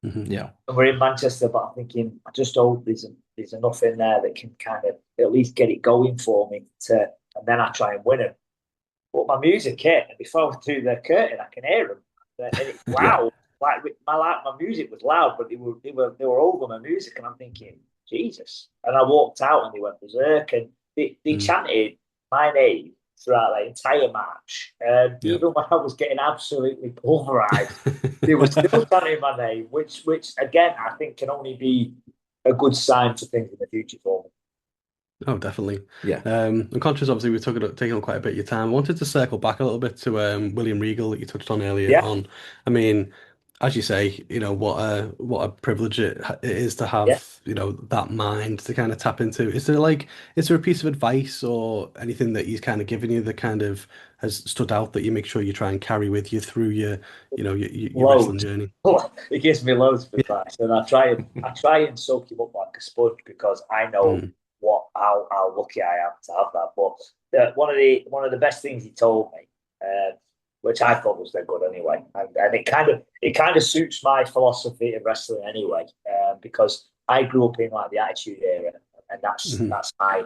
Yeah. And we're in Manchester, but I'm thinking, I just hope there's enough in there that can kind of at least get it going for me and then I try and win it. But my music hit, and before I went through the curtain, I can hear them. And it's loud. Like my music was loud, but they were over my music, and I'm thinking, Jesus. And I walked out, and they went berserk, and they chanted my name throughout the entire match. Even when I was getting absolutely pulverized, they were still chanting my name, which again I think can only be a good sign for things in the future for me. Oh, definitely. Yeah. I'm conscious, obviously, we've taken on quite a bit of your time. I wanted to circle back a little bit to William Regal that you touched on earlier Yeah. on. I mean, as you say, you know, what a privilege it is to Yeah. have, you know, that mind to kind of tap into. Is there a piece of advice or anything that he's kind of given you that kind of has stood out that you make sure you try and carry with you through your wrestling journey? It gives me loads of advice, and I try and soak him up like a sponge because I know how lucky I am to have that. But one of the best things he told me, which I thought was dead good anyway, and it kind of suits my philosophy of wrestling anyway, because I grew up in like the Attitude Era, and that's my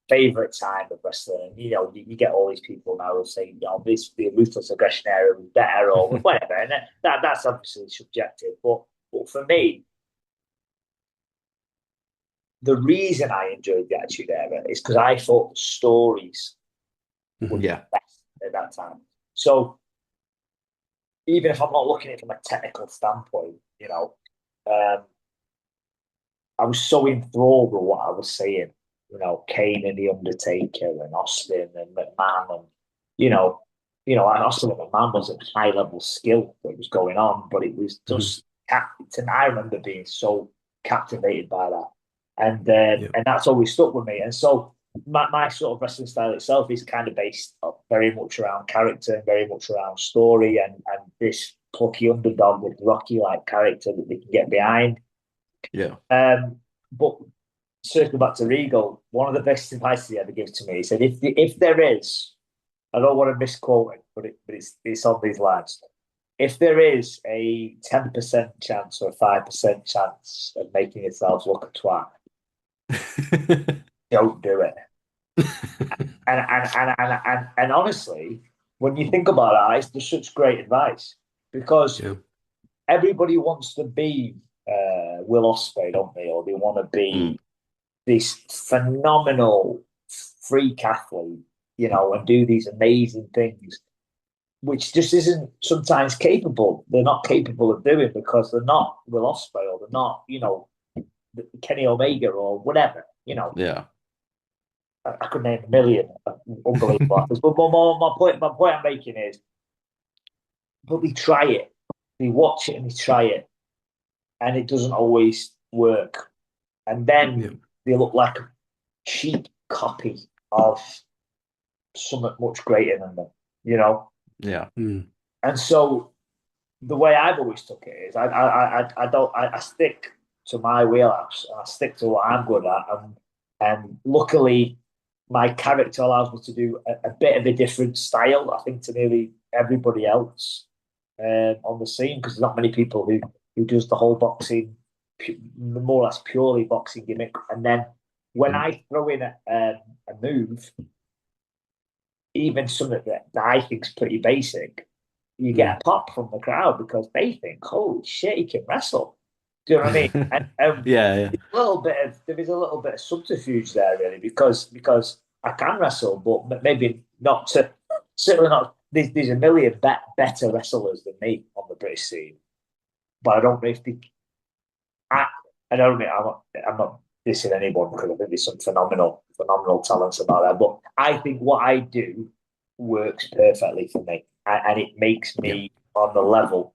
favorite time of wrestling. You know, you get all these people now who say, you know, the ruthless aggression era was better or whatever, and that's obviously subjective. But for me, the reason I enjoyed the Attitude Era is because I thought the stories were the best at that time. So even if I'm not looking at it from a technical standpoint, you know, I was so enthralled with what I was seeing. You know, Kane and the Undertaker and Austin and McMahon and Austin and McMahon was a high level skill that was going on, but it was just and I remember being so captivated by that. And that's always stuck with me. And so my sort of wrestling style itself is kind of based very much around character and very much around story and this plucky underdog with Rocky-like character that they can get behind. Yeah. But circling back to Regal, one of the best advice he ever gave to me, he said, if there is, I don't want to misquote it, but it's on these lines. If there is a 10% chance or a 5% chance of making yourself look a twat, don't do it. and honestly, when you think about that, it's just such great advice because everybody wants to be Will Ospreay, don't they? Or they want to be this phenomenal freak athlete, you know, and do these amazing things. which just isn't sometimes capable. They're not capable of doing because they're not Will Ospreay or they're not, Kenny Omega or whatever. Yeah. I could name a million unbelievable athletes. But my point I'm making is, but they try it, they watch it and they try it, and it doesn't always work. And then they look like a cheap copy of something much greater than them, Yeah. And so the way I've always took it is I stick to my wheelhouse and I stick to what I'm good at, and luckily my character allows me to do a bit of a different style, I think, to nearly everybody else on the scene, because there's not many people who does the whole boxing, more or less purely boxing gimmick. And then when I throw in a move, even something that I think is pretty basic, you get a pop from the crowd because they think, "Holy shit, he can wrestle." Do you know what I mean? And Yeah. there is a little bit of subterfuge there, really, because I can wrestle, but maybe not to, certainly not. There's a million better wrestlers than me on the British scene, but I don't know if they. I don't mean I'm not dissing anyone, because I think there's some phenomenal talents about that. But I think what I do works perfectly for me, and it makes me on the level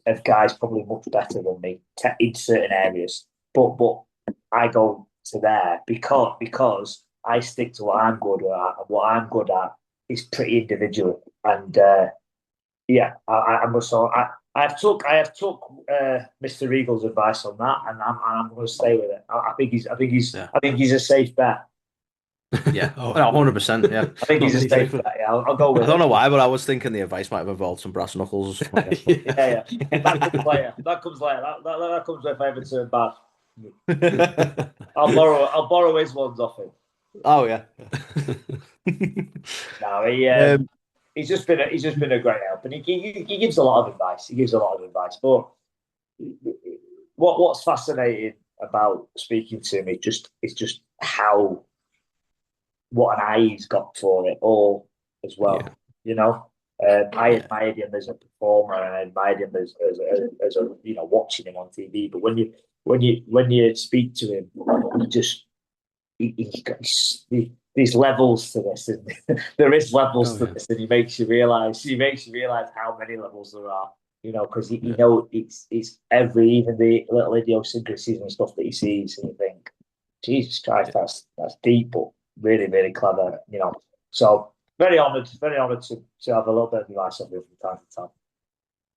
of guys probably much better than me in certain areas. But I go to there because I stick to what I'm good at, and what I'm good at is pretty individual. And I must. So I have took Mr. Regal's advice on that, and I'm going to stay with it. I think he's a safe bet. Yeah, 100%. Yeah, I think he's a safe bet. Yeah, I'll go with it. I don't know why, but I was thinking the advice might have involved some brass knuckles or something like that. Yeah. That comes later. That comes if I ever turn bad. I'll borrow his ones off him. Oh yeah. No, he's just been a great help, and he gives a lot of advice. But what's fascinating about speaking to him is just how, what an eye he's got for it all as well. I admired him as a performer, and I admired him as a watching him on TV. But when you speak to him, he's got these levels to this, and there is levels to this, and he makes you realize how many levels there are. Because it's even the little idiosyncrasies and stuff that he sees, and you think, Jesus Christ, that's deep, but really, really clever. So very honoured to have a little bit of advice on him from time to time.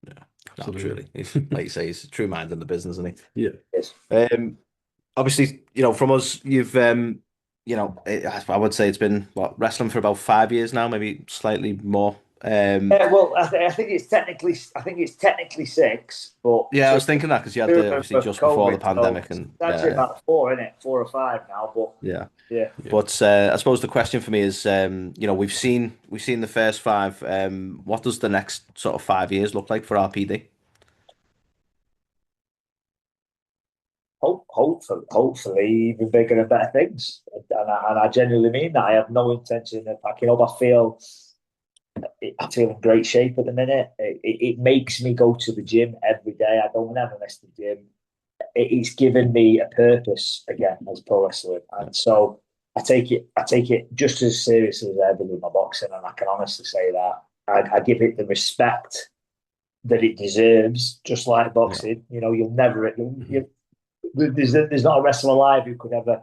Yeah, absolutely. Like you say, he's a true mind in the business, isn't he? Yeah. Yes. Obviously, from us, you've I would say it's been wrestling for about 5 years now, maybe slightly more. Well, I think it's technically 6, but I was thinking that because you had obviously just before the pandemic, and it's actually about 4, isn't it? 4 or 5 now, but yeah. But I suppose the question for me is, we've seen the first 5. What does the next sort of 5 years look like for RPD? Hopefully even bigger and better things, and I genuinely mean that. I have no intention of packing up. I feel in great shape at the minute. It makes me go to the gym every day. I don't ever miss the gym. It's given me a purpose again as pro wrestler, and so I take it just as seriously as I ever do my boxing, and I can honestly say that I give it the respect that it deserves, just like boxing. You'll never. There's not a wrestler alive who could ever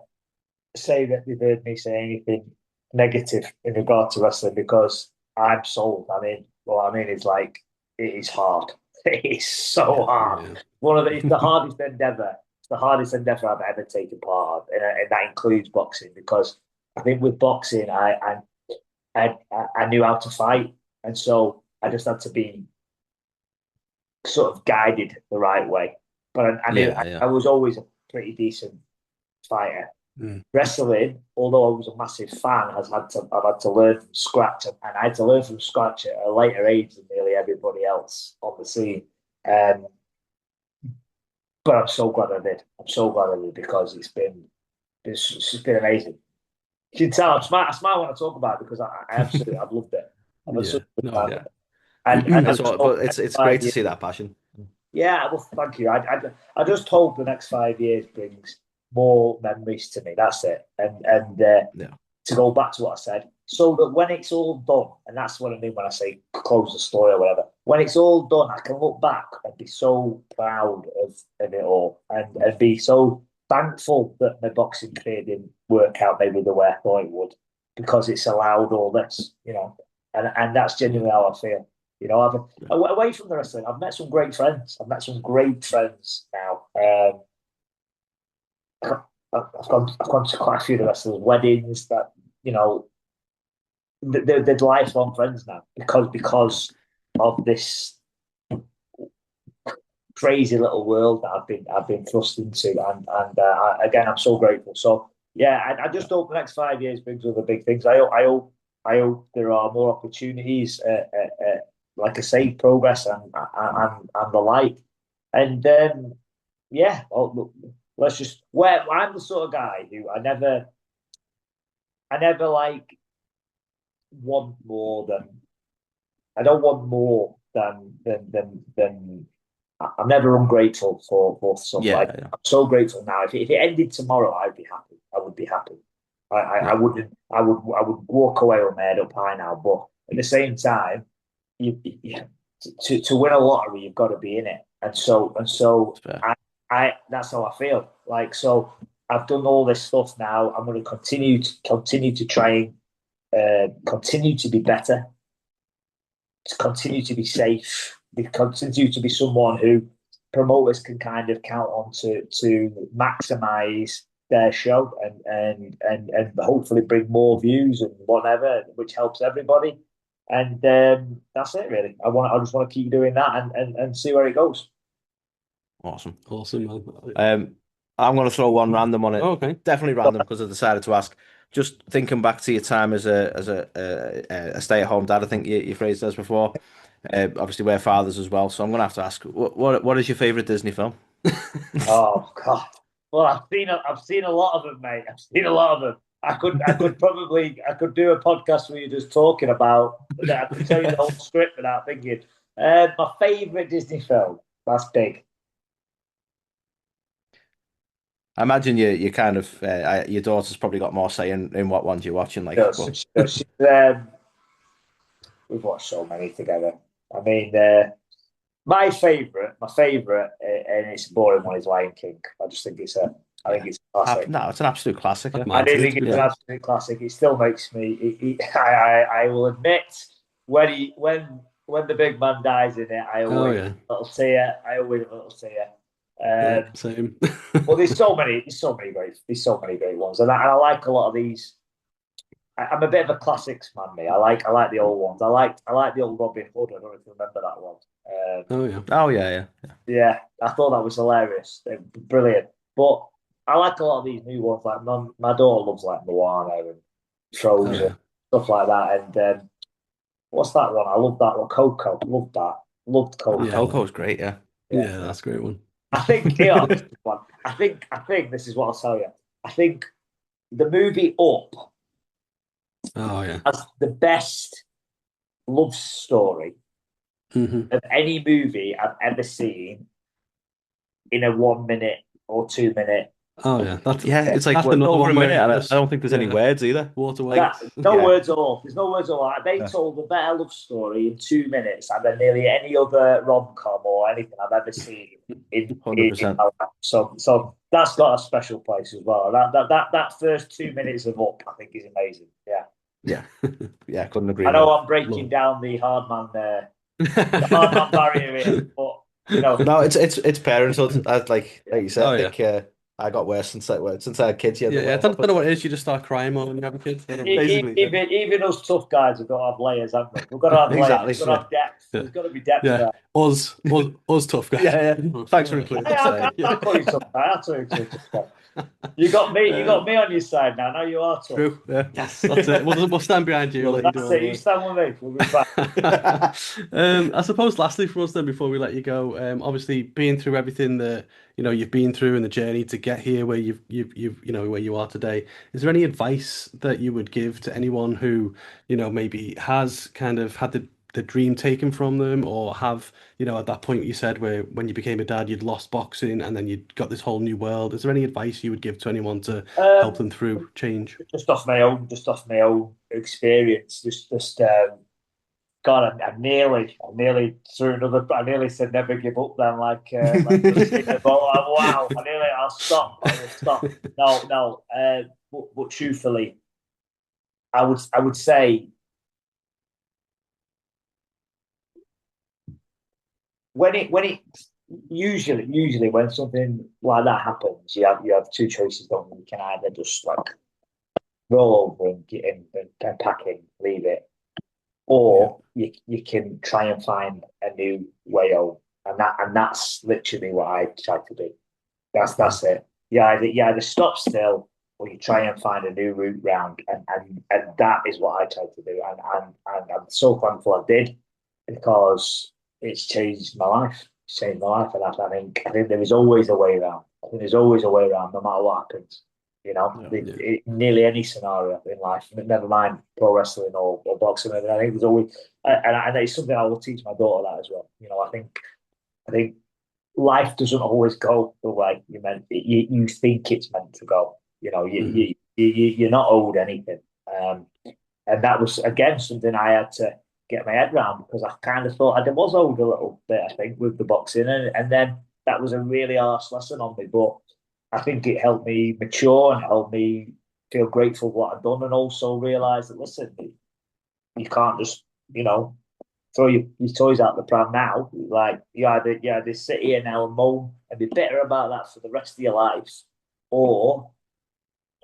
say that they've heard me say anything negative in regard to wrestling, because I'm sold. It's like, it is hard. It is so hard. It's the hardest endeavor. It's the hardest endeavor I've ever taken part of, and that includes boxing, because I think with boxing, I knew how to fight, and so I just had to be sort of guided the right way. But I was always a pretty decent fighter. Wrestling, although I was a massive fan, I've had to learn from scratch, and I had to learn from scratch at a later age than nearly everybody else on the scene. But I'm so glad I did. Because it's been amazing. You can tell I smile when I talk about it, because I've loved it. I'm a Yeah. sucker for No, time. yeah. And I That's just what, hope but it's five great to years- see that passion. Yeah, well, thank you. I just hope the next 5 years brings more memories to me. That's it. And Yeah. to go back to what I said, so that when it's all done, and that's what I mean when I say close the story or whatever, when it's all done, I can look back and be so proud of it all and be so thankful that my boxing career didn't work out maybe the way I thought it would, because it's allowed all this, and that's genuinely how I feel. Away from the wrestling, I've met some great friends. Now. I've gone to quite a few of the wrestlers' weddings that, they're lifelong friends now because of this crazy little world that I've been thrust into, and again, I'm so grateful. So yeah, I just hope the next 5 years brings other big things. I hope there are more opportunities, like I say, progress and the like, and yeah. Well, look, let's just. Well, I'm the sort of guy who I never like want more than. I don't want more than. I'm never ungrateful for stuff. Yeah, Like, yeah. I'm so grateful now. If it ended tomorrow, I'd be happy. I would be happy. I wouldn't. I would walk away with my head up high now. But at the same time, to win a lottery, you've got to be in it. And so that's how I feel. Like, so I've done all this stuff now. I'm going to continue to try and continue to be better, to continue to be safe, continue to be someone who promoters can kind of count on to maximize their show and hopefully bring more views and whatever, which helps everybody. And that's it, really. I just want to keep doing that and see where it goes. Awesome. Man. I'm going to throw one random on it. Okay. Definitely random because I decided to ask. Just thinking back to your time as a stay-at-home dad, I think you phrased it as before. Obviously, we're fathers as well, so I'm going to have to ask, what is your favorite Disney film? Oh God! Well, I've seen a lot of them, mate. I've seen a lot of them. I could do a podcast where you're just talking about that. I could tell you the whole script without thinking. My favorite Disney film. That's big. I imagine you kind of your daughter's probably got more say in what ones you're watching. Like, We've watched so many together. I mean, my favorite, and it's a boring one, is Lion King. I just think it's a classic. No, it's an absolute classic. Yeah. I do think it's an absolute classic. It still makes me. I will admit when the big man dies in it, I always a little tear. Same. Well, there's so many great ones, and I like a lot of these. I'm a bit of a classics man, me. I like the old ones. I like the old Robin Hood. I don't know if you remember that one. Oh yeah. Yeah, I thought that was hilarious. Brilliant. But I like a lot of these new ones. Like my daughter loves like Moana and Frozen, stuff like that. And what's that one? I love that one. Coco. Loved that. Loved Coco. Coco's great. Yeah, that's a great one. I think I think this is what I'll tell you. I think the movie Up. That's the best love story of any movie I've ever seen in a 1 minute or 2 minute. Oh yeah, it's like over a minute. I don't think there's any words either. Words at all. There's no words at all. They told a better love story in 2 minutes than nearly any other rom-com or anything I've ever seen. 100%. So that's got a special place as well. That first 2 minutes of Up, I think, is amazing. Yeah, couldn't agree. I know I'm breaking down the hard man barrier here, but no, it's parenthood. Like you said, I think I got worse since I had kids. I don't know what it is. You just start crying more when you have a kid. Even us tough guys have got to have layers, haven't we? We've got to have layers. We've got to have depth. There's got to be depth there. Us tough guys. Yeah. Thanks for including. I'll call you tough guy. I'll tell you tough guy. You got me. You got me on your side now. Now you are tough. True. Yeah. Yes, that's it. We'll stand behind you. That's it. You stand with me. We'll be back. I suppose lastly from us then, before we let you go, obviously being through everything that you've been through and the journey to get here where where you are today. Is there any advice that you would give to anyone who, maybe has kind of had the dream taken from them, or have, at that point you said where when you became a dad, you'd lost boxing and then you'd got this whole new world. Is there any advice you would give to anyone to help them through change? Just off my own experience, God, I nearly threw another. I nearly said never give up. Then, but wow, I'll stop. I will stop. No, no. But truthfully, I would say when it usually when something like that happens, you have two choices. Don't you? You can either just like roll over and get in and pack in, leave it, or you can try and find a new way home, and that's literally what I try to do. That's it. You either stop still or you try and find a new route round, and that is what I try to do, and I'm so thankful I did, because it's changed my life. It's changed my life, and I think there is always a way around. I think there's always a way around, no matter what happens. Nearly any scenario in life, never mind pro wrestling or boxing. I think there's always, and it's something I will teach my daughter that as well. I think life doesn't always go the way you think it's meant to go. You're not owed anything, and that was again something I had to get my head around, because I kind of thought I was owed a little bit. I think with the boxing, and then that was a really harsh lesson on me, but I think it helped me mature and helped me feel grateful for what I've done, and also realise that, listen, you can't just, throw your toys out the pram now. Like, you either sit here now and moan and be bitter about that for the rest of your life, or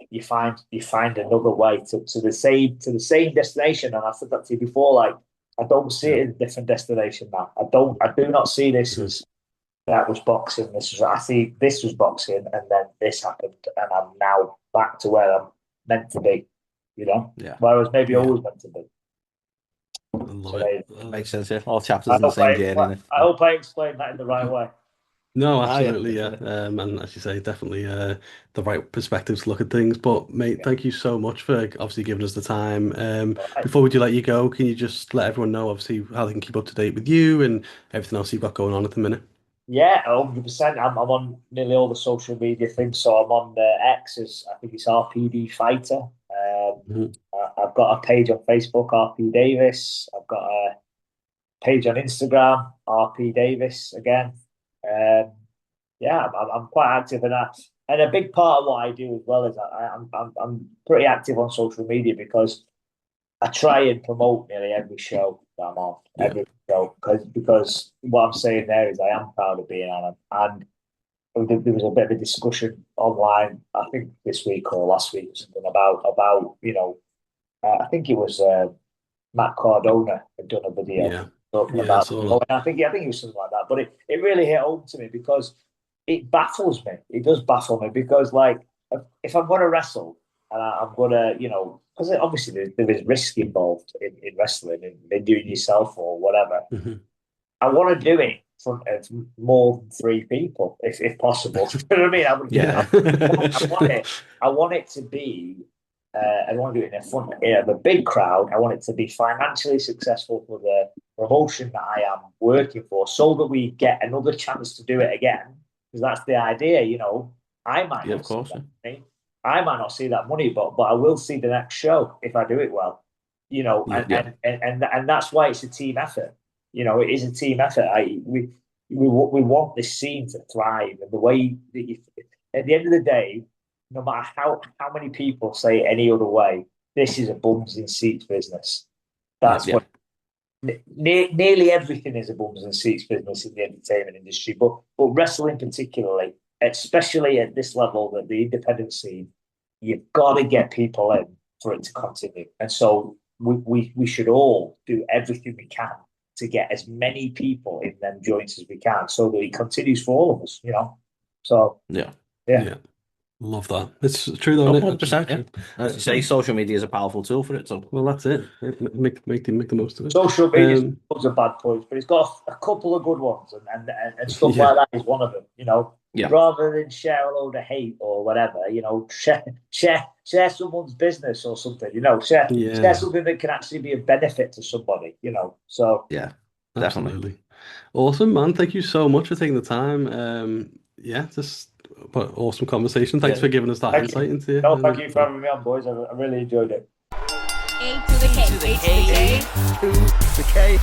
you find another way to the same destination. And I said that to you before, like, I don't see it as a different destination now. I do not see this as that was boxing. I see this was boxing, and then this happened, and I'm now back to where I'm meant to be. Where I was maybe always meant to be. I love it. Makes sense. Yeah, all chapters in the same journey. I hope I explained that in the right way. No, absolutely, yeah. And as you say, definitely the right perspective to look at things. But mate, thank you so much for obviously giving us the time. Before we do let you go, can you just let everyone know obviously how they can keep up to date with you and everything else you've got going on at the minute? Yeah, 100%. I'm on nearly all the social media things. So I'm on X, I think it's RPD Fighter. I've got a page on Facebook, RP Davis. I've got a page on Instagram, RP Davis again. I'm quite active in that. And a big part of what I do as well is I'm pretty active on social media, because I try and promote nearly every show that I'm on, every show, because what I'm saying there is I am proud of being on them. And there was a bit of a discussion online, I think this week or last week, or something about I think it was Matt Cardona had done a video talking about, and I think it was something like that. But it really hit home to me, because it baffles me. It does baffle me, because like, if I'm going to wrestle and I'm going to, because obviously there is risk involved in wrestling and in doing yourself or whatever. I want to do it in front of more than 3 people, if possible. You know what I mean? I want it to be. I want to do it in front of a big crowd. I want it to be financially successful for the promotion that I am working for, so that we get another chance to do it again. Because that's the idea, I might not see that money. I might not see that money, but I will see the next show if I do it well. And that's why it's a team effort. It is a team effort. We want this scene to thrive, and the way that at the end of the day, no matter how many people say it any other way, this is a bums in seats business. That's what nearly everything is a bums and seats business in the entertainment industry, but wrestling particularly, especially at this level, that the independent scene, you've got to get people in for it to continue. And so we should all do everything we can to get as many people in them joints as we can, so that it continues for all of us. So yeah. Love that. It's true though, isn't it? 100%. Yeah. As you say, social media is a powerful tool for it. So Well, that's it. Make the most of it. Social media's loads of bad points, but it's got a couple of good ones, and stuff like that is one of them. You know, rather than share a load of hate or whatever, you know, share someone's business or something. You know, share something that can actually be a benefit to somebody. You know, so yeah, definitely. Absolutely. Awesome, man. Thank you so much for taking the time. Just awesome conversation. Thanks for giving us that insight into it. No, thank you for having me on, boys. I really enjoyed it. A to the K. A to the K.